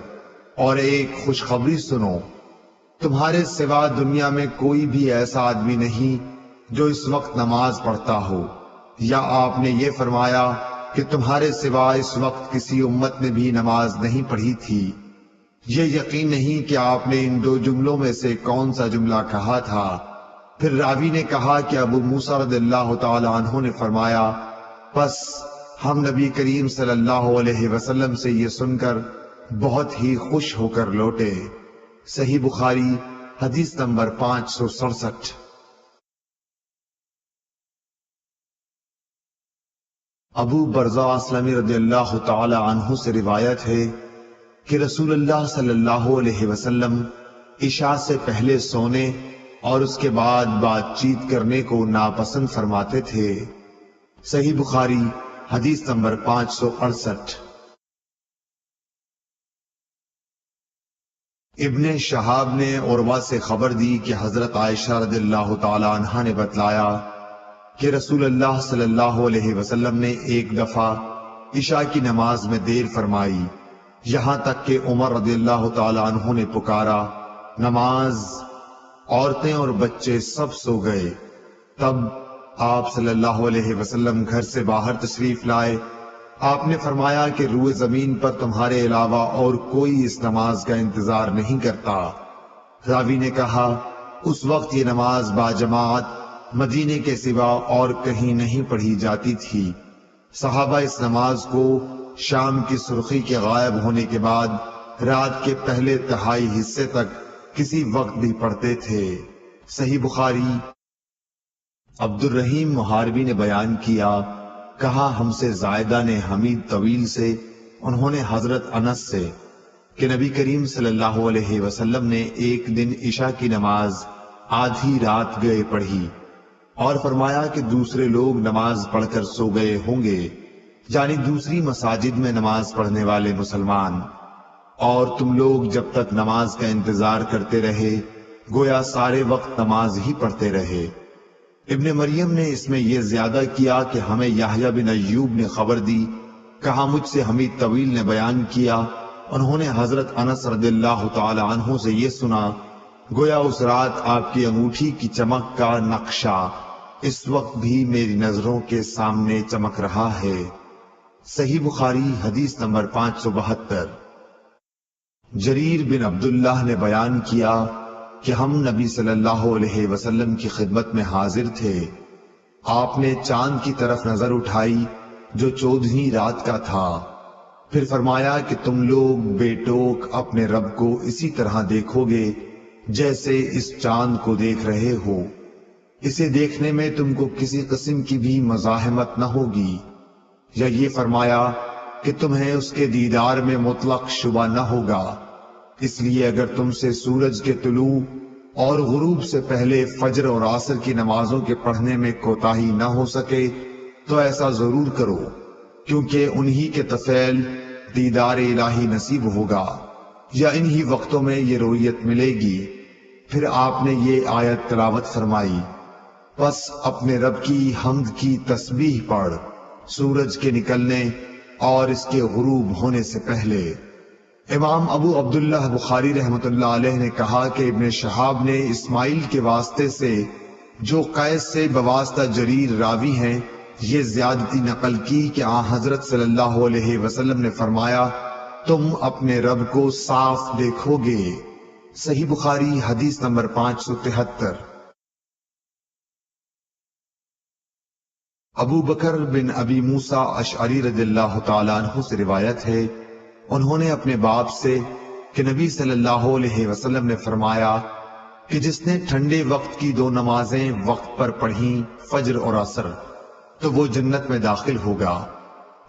اور ایک خوشخبری سنو، تمہارے سوا دنیا میں کوئی بھی ایسا آدمی نہیں جو اس وقت نماز پڑھتا ہو، یا آپ نے یہ فرمایا کہ تمہارے سوا اس وقت کسی امت نے بھی نماز نہیں پڑھی تھی۔ یہ یقین نہیں کہ آپ نے ان دو جملوں میں سے کون سا جملہ کہا تھا۔ پھر راوی نے کہا کہ ابو موسیٰ رضی اللہ تعالی عنہ نے فرمایا، پس ہم نبی کریم صلی اللہ علیہ وسلم سے یہ سن کر بہت ہی خوش ہو کر لوٹے۔ صحیح بخاری حدیث نمبر 567۔ ابو برزہ اسلمی رضی اللہ تعالی عنہ سے روایت ہے کہ رسول اللہ صلی اللہ علیہ وسلم عشاء سے پہلے سونے اور اس کے بعد بات چیت کرنے کو ناپسند فرماتے تھے۔ صحیح بخاری حدیث نمبر 568۔ ابن شہاب نے عروہ سے خبر دی کہ حضرت عائشہ رضی اللہ تعالی عنہا نے بتلایا کہ رسول اللہ صلی اللہ علیہ وسلم نے ایک دفعہ عشاء کی نماز میں دیر فرمائی، یہاں تک کہ عمر رضی اللہ تعالی عنہ نے پکارا، نماز، عورتیں اور بچے سب سو گئے۔ تب آپ صلی اللہ علیہ وسلم گھر سے باہر تشریف لائے۔ آپ نے فرمایا کہ روئے زمین پر تمہارے علاوہ اور کوئی اس نماز کا انتظار نہیں کرتا۔ راوی نے کہا، اس وقت یہ نماز باجماعت مدینے کے سوا اور کہیں نہیں پڑھی جاتی تھی۔ صحابہ اس نماز کو شام کی سرخی کے غائب ہونے کے بعد رات کے پہلے تہائی حصے تک کسی وقت بھی پڑھتے تھے۔ صحیح بخاری۔ عبد الرحیم محاربی نے بیان کیا، کہا ہم سے زائدہ نے حمید طویل سے، انہوں نے حضرت انس سے، کہ نبی کریم صلی اللہ علیہ وسلم نے ایک دن عشاء کی نماز آدھی رات گئے پڑھی اور فرمایا کہ دوسرے لوگ نماز پڑھ کر سو گئے ہوں گے، یعنی دوسری مساجد میں نماز پڑھنے والے مسلمان، اور تم لوگ جب تک نماز کا انتظار کرتے رہے گویا سارے وقت نماز ہی پڑھتے رہے۔ ابن مریم نے اس میں یہ زیادہ کیا کہ ہمیں یحییٰ بن ایوب نے خبر دی، کہا مجھ سے حمید طویل نے بیان کیا، انہوں نے حضرت انس رضی اللہ تعالی عنہ سے یہ سنا، گویا اس رات آپ کی انگوٹھی کی چمک کا نقشہ اس وقت بھی میری نظروں کے سامنے چمک رہا ہے۔ صحیح بخاری حدیث نمبر 572۔ جریر بن عبداللہ نے بیان کیا کہ ہم نبی صلی اللہ علیہ وسلم کی خدمت میں حاضر تھے۔ آپ نے چاند کی طرف نظر اٹھائی جو 14ویں رات کا تھا، پھر فرمایا کہ تم لوگ بے ٹوک اپنے رب کو اسی طرح دیکھو گے جیسے اس چاند کو دیکھ رہے ہو، اسے دیکھنے میں تم کو کسی قسم کی بھی مزاحمت نہ ہوگی، یا یہ فرمایا کہ تمہیں اس کے دیدار میں مطلق شبہ نہ ہوگا، اس لیے اگر تم سے سورج کے طلوع اور غروب سے پہلے فجر اور عصر کی نمازوں کے پڑھنے میں کوتاہی نہ ہو سکے تو ایسا ضرور کرو، کیونکہ انہی کے طفیل دیدار الہی نصیب ہوگا، یا انہی وقتوں میں یہ رویت ملے گی۔ پھر آپ نے یہ آیت تلاوت فرمائی، پس اپنے رب کی حمد کی تسبیح پڑھ سورج کے نکلنے اور اس کے غروب ہونے سے پہلے۔ امام ابو عبداللہ بخاری رحمۃ اللہ علیہ نے کہا کہ ابن شہاب نے اسماعیل کے واسطے سے جو قیس سے بواسطہ جریر راوی ہیں یہ زیادتی نقل کی کہ آن حضرت صلی اللہ علیہ وسلم نے فرمایا تم اپنے رب کو صاف دیکھو گے۔ صحیح بخاری حدیث نمبر 573۔ ابو بکر بن ابی موسیٰ اشعری رضی اللہ تعالیٰ عنہ سے روایت ہے، انہوں نے اپنے باپ سے کہ نبی صلی اللہ علیہ وسلم نے فرمایا کہ جس نے ٹھنڈے وقت کی 2 نمازیں وقت پر پڑھیں فجر اور عصر تو وہ جنت میں داخل ہوگا۔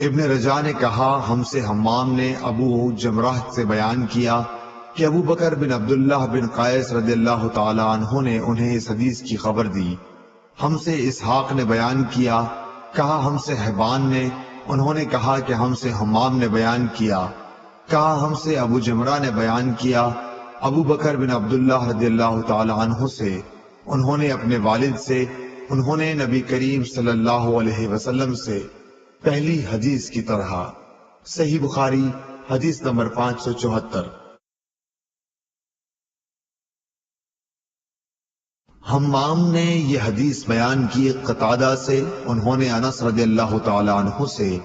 ابن رجا نے کہا ہم سے حمام نے ابو جمرہ سے بیان کیا کہ ابو بکر بن عبداللہ بن قیس رضی اللہ تعالیٰ عنہ نے انہیں اس حدیث کی خبر دی۔ ہم سے اسحاق نے بیان کیا، کہا ہم سے حبان نے، انہوں نے کہا کہ ہم سے حمام نے بیان کیا، کہا ہم سے ابو جمرہ نے بیان کیا ابو بکر بن عبداللہ رضی اللہ تعالیٰ عنہ سے، انہوں نے اپنے والد سے، انہوں نے نبی کریم صلی اللہ علیہ وسلم سے پہلی حدیث کی طرح۔ صحیح بخاری حدیث نمبر 574۔ حمام نے یہ حدیث بیان کی قتادہ سے، انہوں نے انس رضی اللہ تعالیٰ عنہ سے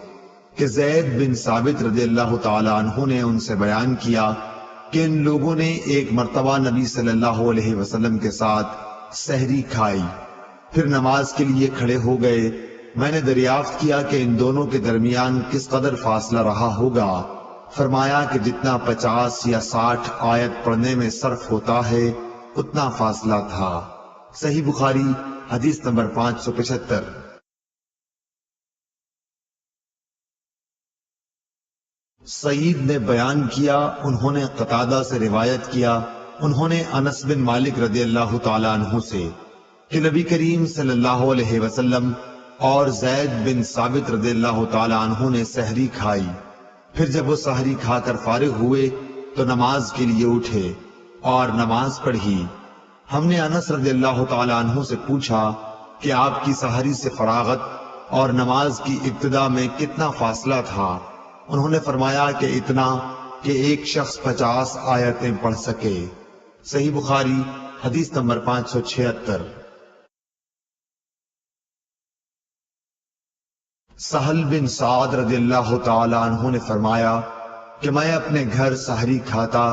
کہ زید بن ثابت رضی اللہ تعالیٰ عنہ نے ان سے بیان کیا کہ ان لوگوں نے ایک مرتبہ نبی صلی اللہ علیہ وسلم کے ساتھ سحری کھائی، پھر نماز کے لیے کھڑے ہو گئے۔ میں نے دریافت کیا کہ ان دونوں کے درمیان کس قدر فاصلہ رہا ہوگا، فرمایا کہ جتنا 50 یا 60 آیت پڑھنے میں صرف ہوتا ہے اتنا فاصلہ تھا۔ صحیح بخاری حدیث نمبر 575۔ سعید نے بیان کیا، انہوں نے قتادہ سے روایت کیا، انہوں نے انس بن مالک رضی اللہ تعالیٰ عنہ سے کہ نبی کریم صلی اللہ علیہ وسلم اور زید بن ثابت رضی اللہ تعالیٰ عنہ نے سحری کھائی، پھر جب وہ سحری کھا کر فارغ ہوئے تو نماز کے لیے اٹھے اور نماز پڑھی۔ ہم نے انس رضی اللہ تعالیٰ عنہ سے پوچھا کہ آپ کی سحری سے فراغت اور نماز کی ابتدا میں کتنا فاصلہ تھا؟ انہوں نے فرمایا کہ اتنا کہ ایک شخص 50 آیتیں پڑھ سکے۔ صحیح بخاری حدیث نمبر 576۔ سہل بن سعد رضی اللہ تعالیٰ عنہ نے فرمایا کہ میں اپنے گھر سحری کھاتا،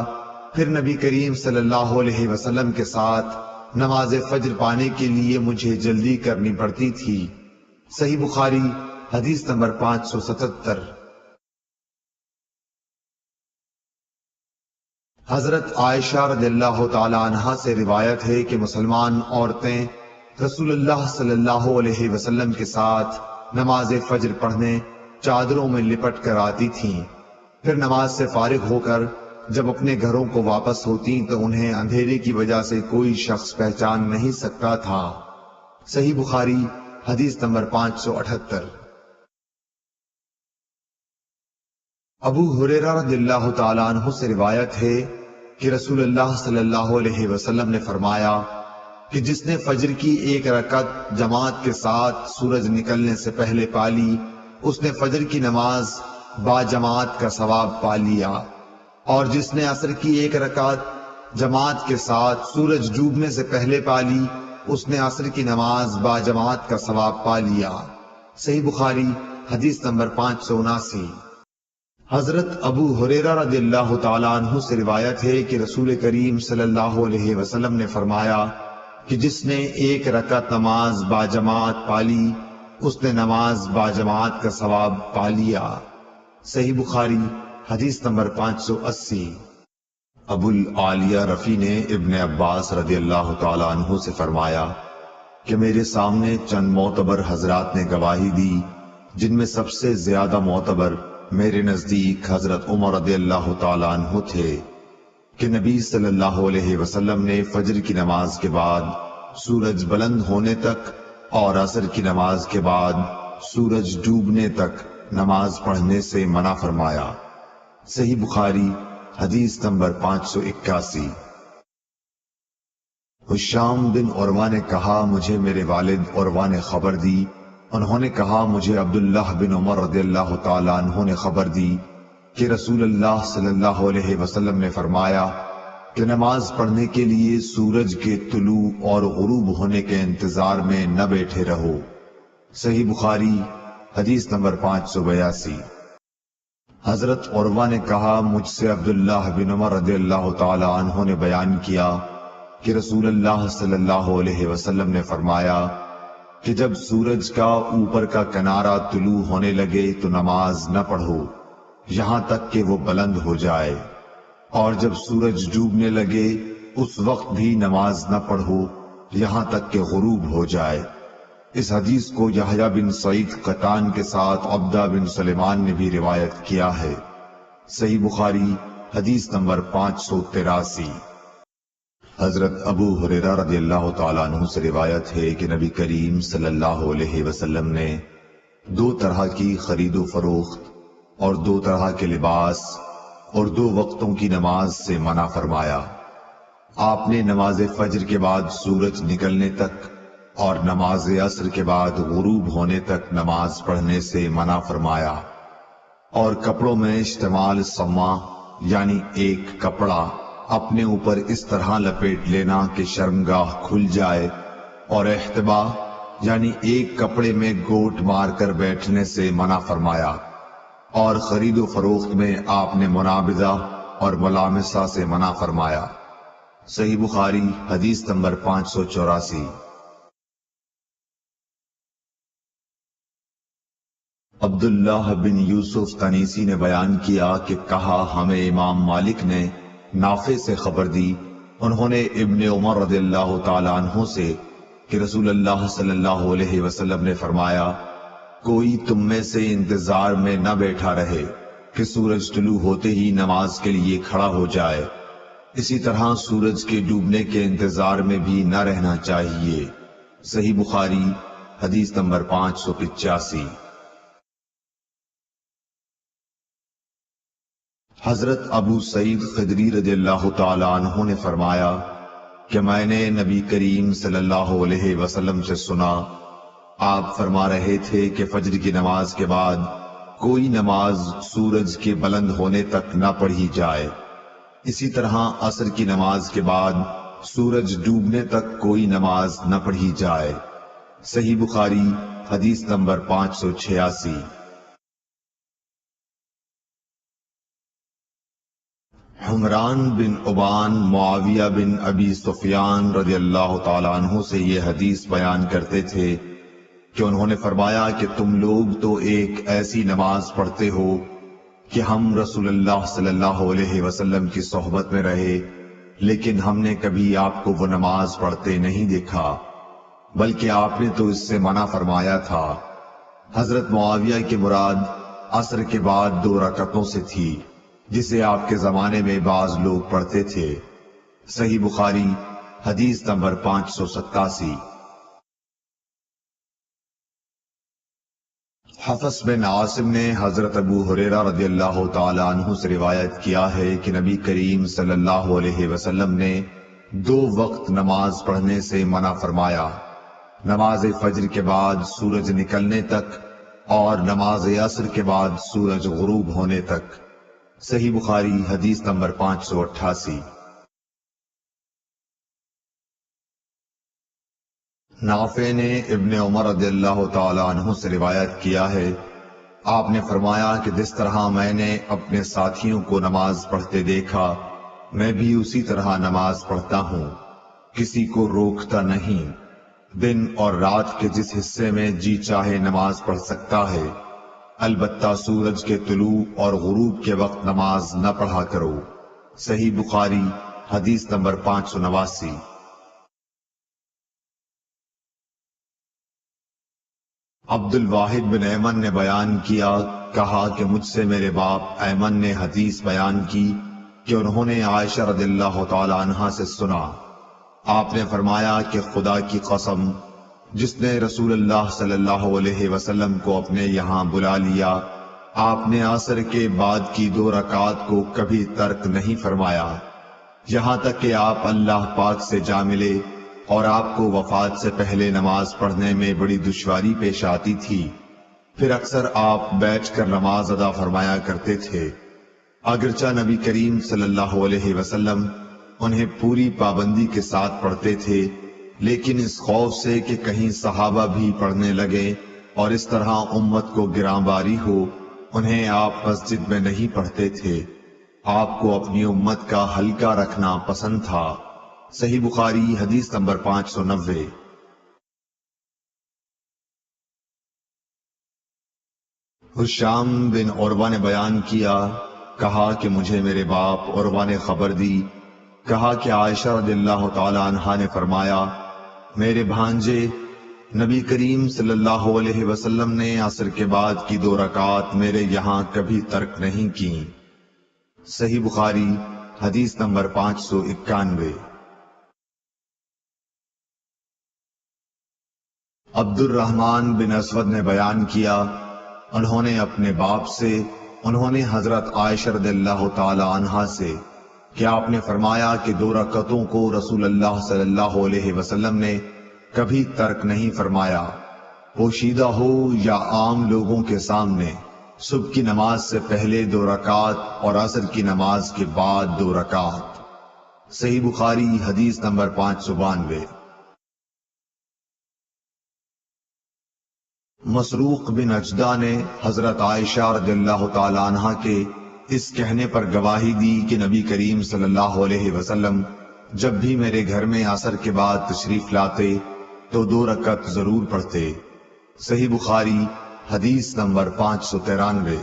پھر نبی کریم صلی اللہ علیہ وسلم کے ساتھ نماز فجر پانے کے لیے مجھے جلدی کرنی پڑتی تھی۔ صحیح بخاری حدیث نمبر 577۔ حضرت عائشہ رضی اللہ تعالی عنہا سے روایت ہے کہ مسلمان عورتیں رسول اللہ صلی اللہ علیہ وسلم کے ساتھ نماز فجر پڑھنے چادروں میں لپٹ کر آتی تھیں، پھر نماز سے فارغ ہو کر جب اپنے گھروں کو واپس ہوتی تو انہیں اندھیرے کی وجہ سے کوئی شخص پہچان نہیں سکتا تھا۔ صحیح بخاری حدیث نمبر 578۔ ابو ہریرہ رضی اللہ تعالیٰ عنہ سے روایت ہے کہ رسول اللہ صلی اللہ علیہ وسلم نے فرمایا کہ جس نے فجر کی 1 رکعت جماعت کے ساتھ سورج نکلنے سے پہلے پالی اس نے فجر کی نماز با جماعت کا ثواب پا لیا، اور جس نے عصر کی 1 رکعت جماعت کے ساتھ سورج ڈوبنے سے پہلے پالی اس نے عصر کی نماز با جماعت کا ثواب پا لیا۔ صحیح بخاری حدیث نمبر 579۔ حضرت ابو ہریرہ رضی اللہ تعالیٰ عنہ سے روایت ہے کہ رسول کریم صلی اللہ علیہ وسلم نے فرمایا کہ جس نے ایک رکعت نماز باجماعت پالی اس نے نماز باجماعت کا ثواب پا لیا۔ صحیح بخاری حدیث نمبر 580۔ ابو العالیہ رفیع نے ابن عباس رضی اللہ تعالی عنہ سے فرمایا کہ میرے سامنے چند معتبر حضرات نے گواہی دی، جن میں سب سے زیادہ معتبر میرے نزدیک حضرت عمر رضی اللہ تعالی عنہ تھے کہ نبی صلی اللہ علیہ وسلم نے فجر کی نماز کے بعد سورج بلند ہونے تک اور عصر کی نماز کے بعد سورج ڈوبنے تک نماز پڑھنے سے منع فرمایا۔ صحیح بخاری حدیث نمبر 581۔ حشام بن عروہ نے کہا مجھے میرے والد عروہ نے خبر دی، انہوں نے کہا مجھے عبداللہ بن عمر رضی اللہ تعالی عنہ نے خبر دی کہ رسول اللہ صلی اللہ علیہ وسلم نے فرمایا کہ نماز پڑھنے کے لیے سورج کے طلوع اور غروب ہونے کے انتظار میں نہ بیٹھے رہو۔ صحیح بخاری حدیث نمبر 582۔ حضرت عروہ نے کہا مجھ سے عبداللہ بن عمر رضی اللہ تعالی عنہ نے بیان کیا کہ رسول اللہ صلی اللہ علیہ وسلم نے فرمایا کہ جب سورج کا اوپر کا کنارہ طلوع ہونے لگے تو نماز نہ پڑھو یہاں تک کہ وہ بلند ہو جائے، اور جب سورج ڈوبنے لگے اس وقت بھی نماز نہ پڑھو یہاں تک کہ غروب ہو جائے۔ اس حدیث کو یحییٰ بن سعید قطان کے ساتھ عبدہ بن سلیمان نے بھی روایت کیا ہے۔ صحیح بخاری حدیث نمبر 583۔ حضرت ابو ہریرہ رضی اللہ تعالیٰ عنہ سے روایت ہے کہ نبی کریم صلی اللہ علیہ وسلم نے 2 طرح کی خرید و فروخت اور 2 طرح کے لباس اور 2 وقتوں کی نماز سے منع فرمایا۔ آپ نے نماز فجر کے بعد سورج نکلنے تک اور نماز عصر کے بعد غروب ہونے تک نماز پڑھنے سے منع فرمایا، اور کپڑوں میں اشتمال سما یعنی ایک کپڑا اپنے اوپر اس طرح لپیٹ لینا کہ شرمگاہ کھل جائے، اور احتبا یعنی ایک کپڑے میں گوٹ مار کر بیٹھنے سے منع فرمایا، اور خرید و فروخت میں آپ نے منابضہ اور ملامسہ سے منع فرمایا۔ صحیح بخاری حدیث نمبر 584۔ عبداللہ بن یوسف تنیسی نے بیان کیا کہ کہا ہمیں امام مالک نے نافع سے خبر دی، انہوں نے ابن عمر رضی اللہ تعالی عنہ سے کہ رسول اللہ صلی اللہ علیہ وسلم نے فرمایا کوئی تم میں سے انتظار میں نہ بیٹھا رہے کہ سورج طلوع ہوتے ہی نماز کے لیے کھڑا ہو جائے، اسی طرح سورج کے ڈوبنے کے انتظار میں بھی نہ رہنا چاہیے۔ صحیح بخاری حدیث نمبر 585۔ حضرت ابو سعید خدری رضی اللہ تعالی عنہ نے فرمایا کہ میں نے نبی کریم صلی اللہ علیہ وسلم سے سنا، آپ فرما رہے تھے کہ فجر کی نماز کے بعد کوئی نماز سورج کے بلند ہونے تک نہ پڑھی جائے، اسی طرح عصر کی نماز کے بعد سورج ڈوبنے تک کوئی نماز نہ پڑھی جائے۔ صحیح بخاری حدیث نمبر 586۔ حمران بن عبان معاویہ بن ابی سفیان رضی اللہ تعالی عنہ سے یہ حدیث بیان کرتے تھے کہ انہوں نے فرمایا کہ تم لوگ تو ایک ایسی نماز پڑھتے ہو کہ ہم رسول اللہ صلی اللہ علیہ وسلم کی صحبت میں رہے، لیکن ہم نے کبھی آپ کو وہ نماز پڑھتے نہیں دیکھا، بلکہ آپ نے تو اس سے منع فرمایا تھا۔ حضرت معاویہ کی مراد عصر کے بعد 2 رکعتوں سے تھی، جسے آپ کے زمانے میں بعض لوگ پڑھتے تھے۔ صحیح بخاری حدیث نمبر 587۔ حفص بن عاصم نے حضرت ابو ہریرہ رضی اللہ تعالی عنہ سے روایت کیا ہے کہ نبی کریم صلی اللہ علیہ وسلم نے 2 وقت نماز پڑھنے سے منع فرمایا، نماز فجر کے بعد سورج نکلنے تک اور نماز عصر کے بعد سورج غروب ہونے تک۔ صحیح بخاری حدیث نمبر 588۔ نافع نے ابن عمر رضی اللہ تعالی عنہ سے روایت کیا ہے، آپ نے فرمایا کہ جس طرح میں نے اپنے ساتھیوں کو نماز پڑھتے دیکھا میں بھی اسی طرح نماز پڑھتا ہوں، کسی کو روکتا نہیں۔ دن اور رات کے جس حصے میں جی چاہے نماز پڑھ سکتا ہے، البتہ سورج کے طلوع اور غروب کے وقت نماز نہ پڑھا کرو۔ صحیح بخاری حدیث نمبر 589۔ عبد الواحد بن ایمن نے بیان کیا، کہا کہ مجھ سے میرے باپ ایمن نے حدیث بیان کی کہ انہوں نے عائشہ رضی اللہ تعالی عنہا سے سنا، آپ نے فرمایا کہ خدا کی قسم، جس نے رسول اللہ صلی اللہ علیہ وسلم کو اپنے یہاں بلا لیا، آپ نے عصر کے بعد کی 2 رکعات کو کبھی ترک نہیں فرمایا، یہاں تک کہ آپ اللہ پاک سے جا ملے اور آپ کو وفات سے پہلے نماز پڑھنے میں بڑی دشواری پیش آتی تھی، پھر اکثر آپ بیٹھ کر نماز ادا فرمایا کرتے تھے۔ اگرچہ نبی کریم صلی اللہ علیہ وسلم انہیں پوری پابندی کے ساتھ پڑھتے تھے، لیکن اس خوف سے کہ کہیں صحابہ بھی پڑھنے لگے اور اس طرح امت کو گراں باری ہو، انہیں آپ مسجد میں نہیں پڑھتے تھے۔ آپ کو اپنی امت کا ہلکا رکھنا پسند تھا۔ صحیح بخاری حدیث نمبر 590۔ ہشام بن عروہ نے بیان کیا، کہا کہ مجھے میرے باپ عروہ نے خبر دی، کہا کہ عائشہ رضی اللہ تعالی عنہا نے فرمایا، میرے بھانجے نبی کریم صلی اللہ علیہ وسلم نے عصر کے بعد کی 2 رکعات میرے یہاں کبھی ترک نہیں کی۔ صحیح بخاری حدیث نمبر 591۔ عبد الرحمن بن اسود نے بیان کیا، انہوں نے اپنے باپ سے، انہوں نے حضرت عائشہ رضی اللہ تعالی عنہا سے، کہ آپ نے فرمایا کہ 2 رکعتوں کو رسول اللہ صلی اللہ علیہ وسلم نے کبھی ترک نہیں فرمایا، پوشیدہ ہو یا عام لوگوں کے سامنے، صبح کی نماز سے پہلے 2 رکعات اور عصر کی نماز کے بعد 2 رکعات۔ صحیح بخاری حدیث نمبر 592۔ مسروق بن اجدہ نے حضرت عائشہ رضی اللہ تعالی عنہا کے اس کہنے پر گواہی دی کہ نبی کریم صلی اللہ علیہ وسلم جب بھی میرے گھر میں عصر کے بعد تشریف لاتے تو 2 رکعت ضرور پڑھتے۔ صحیح بخاری حدیث نمبر 593۔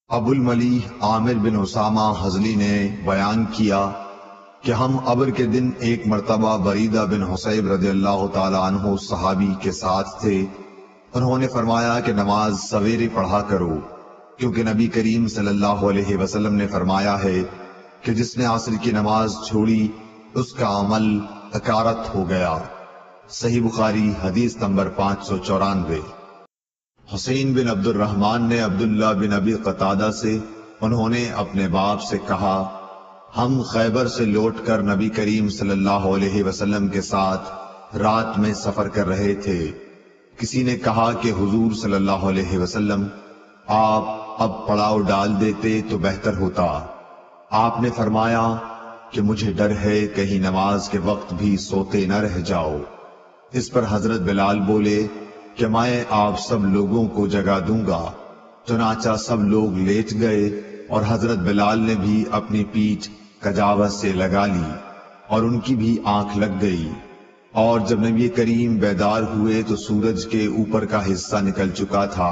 ابو الملیح عامر بن اسامہ حضلی نے بیان کیا کہ ہم ابر کے دن ایک مرتبہ بریدہ بن حصیب رضی اللہ تعالی عنہ صحابی کے ساتھ تھے، انہوں نے فرمایا کہ نماز سویرے پڑھا کرو، کیونکہ نبی کریم صلی اللہ علیہ وسلم نے فرمایا ہے کہ جس نے عصر کی نماز چھوڑی اس کا عمل اکارت ہو گیا۔ صحیح بخاری حدیث نمبر 594۔ حسین بن عبد الرحمن نے عبداللہ بن ابی قتادہ سے، انہوں نے اپنے باپ سے کہا، ہم خیبر سے لوٹ کر نبی کریم صلی اللہ علیہ وسلم کے ساتھ رات میں سفر کر رہے تھے، کسی نے کہا کہ حضور صلی اللہ علیہ وسلم آپ اب پڑاؤ ڈال دیتے تو بہتر ہوتا۔ آپ نے فرمایا کہ مجھے ڈر ہے کہیں نماز کے وقت بھی سوتے نہ رہ جاؤ۔ اس پر حضرت بلال بولے کہ میں آپ سب لوگوں کو جگا دوں گا، چنانچہ سب لوگ لیٹ گئے اور حضرت بلال نے بھی اپنی پیٹھ کجاوت سے لگا لی اور ان کی بھی آنکھ لگ گئی، اور جب نبی کریم بیدار ہوئے تو سورج کے اوپر کا حصہ نکل چکا تھا۔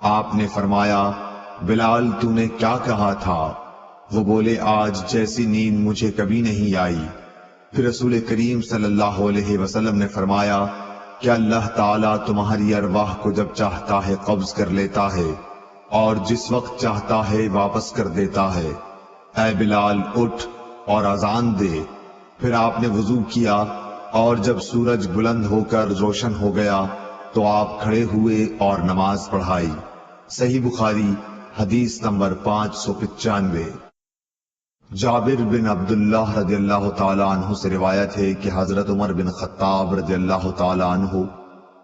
آپ نے فرمایا، بلال تو نے کیا کہا تھا؟ وہ بولے، آج جیسی نیند مجھے کبھی نہیں آئی۔ پھر رسول کریم صلی اللہ علیہ وسلم نے فرمایا کہ اللہ تعالیٰ تمہاری ارواح کو جب چاہتا ہے قبض کر لیتا ہے اور جس وقت چاہتا ہے واپس کر دیتا ہے۔ اے بلال اٹھ اور اذان دے۔ پھر آپ نے وضو کیا اور جب سورج بلند ہو کر روشن ہو گیا تو آپ کھڑے ہوئے اور نماز پڑھائی۔ صحیح بخاری حدیث نمبر 595۔ جابر بن عبداللہ رضی اللہ تعالی عنہ سے روایت ہے کہ حضرت عمر بن خطاب رضی اللہ تعالی عنہ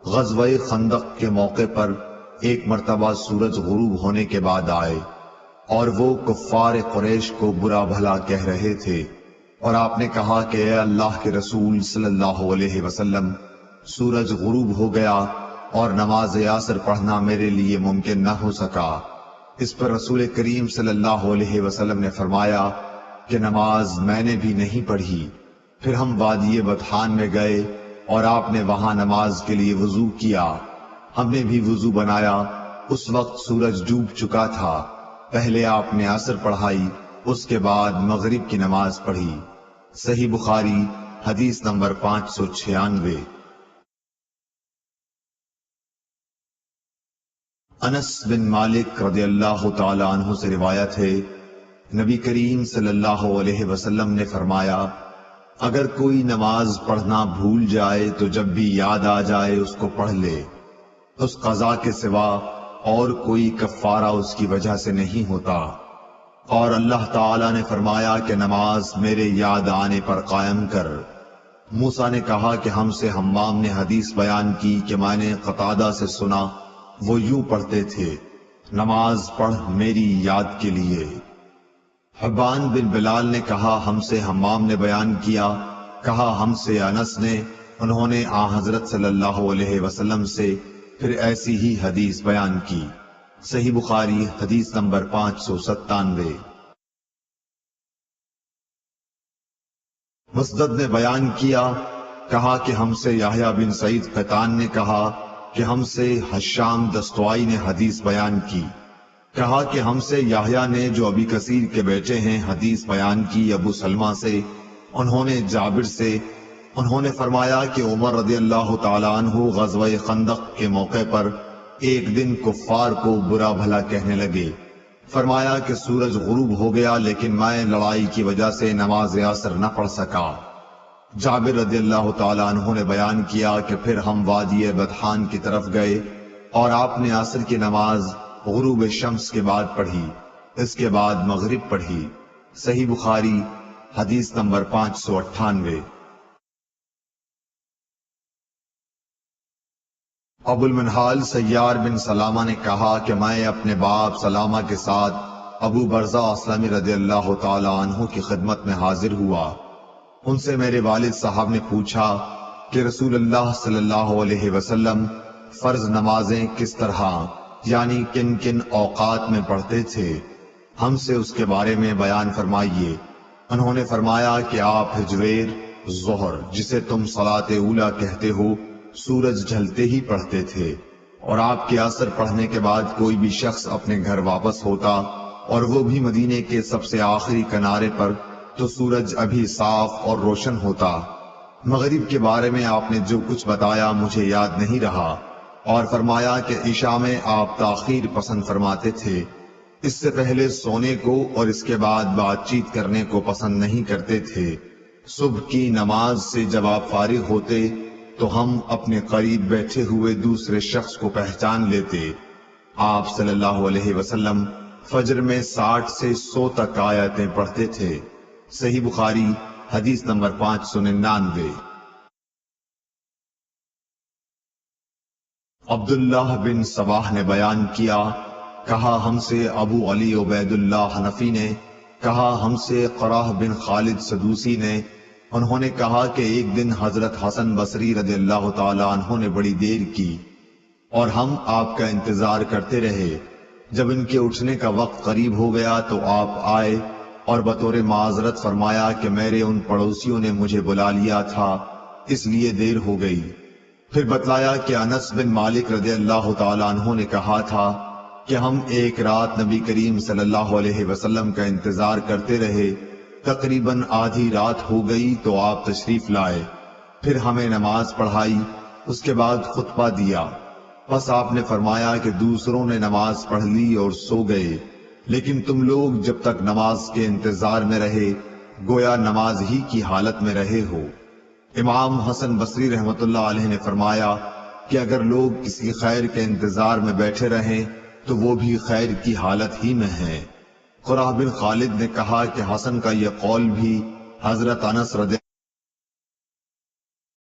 غزوہ خندق کے موقع پر ایک مرتبہ سورج غروب ہونے کے بعد آئے اور وہ کفار قریش کو برا بھلا کہہ رہے تھے، اور آپ نے کہا کہ اے اللہ کے رسول صلی اللہ علیہ وسلم، سورج غروب ہو گیا اور نماز عصر پڑھنا میرے لیے ممکن نہ ہو سکا۔ اس پر رسول کریم صلی اللہ علیہ وسلم نے فرمایا کہ نماز میں نے بھی نہیں پڑھی۔ پھر ہم وادی بطحان میں گئے اور آپ نے وہاں نماز کے لیے وضو کیا۔ ہم نے بھی وضو بنایا، اس وقت سورج ڈوب چکا تھا۔ پہلے آپ نے عصر پڑھائی، اس کے بعد مغرب کی نماز پڑھی۔ صحیح بخاری حدیث نمبر 596۔ انس بن مالک رضی اللہ تعالی عنہ سے روایت ہے، نبی کریم صلی اللہ علیہ وسلم نے فرمایا، اگر کوئی نماز پڑھنا بھول جائے تو جب بھی یاد آ جائے اس کو پڑھ لے، اس قضا کے سوا اور کوئی کفارہ اس کی وجہ سے نہیں ہوتا۔ اور اللہ تعالی نے فرمایا کہ نماز میرے یاد آنے پر قائم کر۔ موسیٰ نے کہا کہ ہم سے حمام نے حدیث بیان کی کہ میں نے قتادہ سے سنا، وہ یوں پڑھتے تھے، نماز پڑھ میری یاد کے لیے۔ حبان بن بلال نے کہا ہم سے حمام نے بیان کیا، کہا ہم سے انس نے، انہوں نے حضرت صلی اللہ علیہ وسلم سے پھر ایسی ہی حدیث بیان کی۔ صحیح بخاری حدیث نمبر 597۔ مسدد نے بیان کیا، کہا کہ ہم سے یحییٰ بن سعید قطان نے کہا کہ ہم سے حشام دستوائی نے حدیث بیان کی، کہا کہ ہم سے یحییٰ نے جو ابی کثیر کے بیٹے ہیں حدیث بیان کی ابو سلمہ سے، انہوں نے جابر سے، انہوں نے فرمایا کہ عمر رضی اللہ تعالیٰ عنہ غزوہ خندق کے موقع پر ایک دن کفار کو برا بھلا کہنے لگے۔ فرمایا کہ سورج غروب ہو گیا لیکن میں لڑائی کی وجہ سے نماز عصر نہ پڑھ سکا۔ جابر رضی اللہ تعالیٰ عنہ نے بیان کیا کہ پھر ہم وادی بطحان کی طرف گئے اور آپ نے عصر کی نماز غروب شمس کے بعد پڑھی، اس کے بعد مغرب پڑھی۔ صحیح بخاری حدیث نمبر 598۔ ابو المنہال سیار بن سلامہ نے کہا کہ میں اپنے باپ سلامہ کے ساتھ ابو برزہ اسلمی رضی اللہ تعالی عنہ کی خدمت میں حاضر ہوا۔ ان سے میرے والد صاحب نے پوچھا کہ رسول اللہ صلی اللہ علیہ وسلم فرض نمازیں کس طرح یعنی کن کن اوقات میں پڑھتے تھے، ہم سے اس کے بارے میں بیان فرمائیے۔ انہوں نے فرمایا کہ آپ ہجویر، ظہر جسے تم صلاۃ اولیٰ کہتے ہو، سورج ڈھلتے ہی پڑھتے تھے، اور آپ کے عصر پڑھنے کے بعد کوئی بھی شخص اپنے گھر واپس ہوتا اور وہ بھی مدینے کے سب سے آخری کنارے پر تو سورج ابھی صاف اور روشن ہوتا۔ مغرب کے بارے میں آپ نے جو کچھ بتایا مجھے یاد نہیں رہا، اور فرمایا کہ عشاء میں آپ تاخیر پسند فرماتے تھے، اس سے پہلے سونے کو اور اس کے بعد بات چیت کرنے کو پسند نہیں کرتے تھے۔ صبح کی نماز سے جب آپ فارغ ہوتے تو ہم اپنے قریب بیٹھے ہوئے دوسرے شخص کو پہچان لیتے۔ آپ صلی اللہ علیہ وسلم فجر میں 60 سے 100 تک آیتیں پڑھتے تھے۔ صحیح بخاری حدیث نمبر 599۔ عبداللہ بن صباح نے بیان کیا، کہا ہم سے ابو علی عبید اللہ حنفی نے، کہا ہم سے قراہ بن خالد سدوسی نے، انہوں نے کہا کہ ایک دن حضرت حسن بصری رضی اللہ تعالی عنہ نے بڑی دیر کی اور ہم آپ کا انتظار کرتے رہے۔ جب ان کے اٹھنے کا وقت قریب ہو گیا تو آپ آئے اور بطور معذرت فرمایا کہ میرے ان پڑوسیوں نے مجھے بلا لیا تھا اس لیے دیر ہو گئی۔ پھر بتلایا کہ انس بن مالک رضی اللہ تعالی عنہ نے کہا تھا کہ ہم ایک رات نبی کریم صلی اللہ علیہ وسلم کا انتظار کرتے رہے، تقریباً آدھی رات ہو گئی تو آپ تشریف لائے، پھر ہمیں نماز پڑھائی، اس کے بعد خطبہ دیا، بس آپ نے فرمایا کہ دوسروں نے نماز پڑھ لی اور سو گئے، لیکن تم لوگ جب تک نماز کے انتظار میں رہے گویا نماز ہی کی حالت میں رہے ہو۔ امام حسن بصری رحمت اللہ علیہ نے فرمایا کہ اگر لوگ کسی خیر کے انتظار میں بیٹھے رہیں تو وہ بھی خیر کی حالت ہی میں ہیں۔ قراہ بن خالد نے کہا کہ حسن کا یہ قول بھی حضرت انس رضی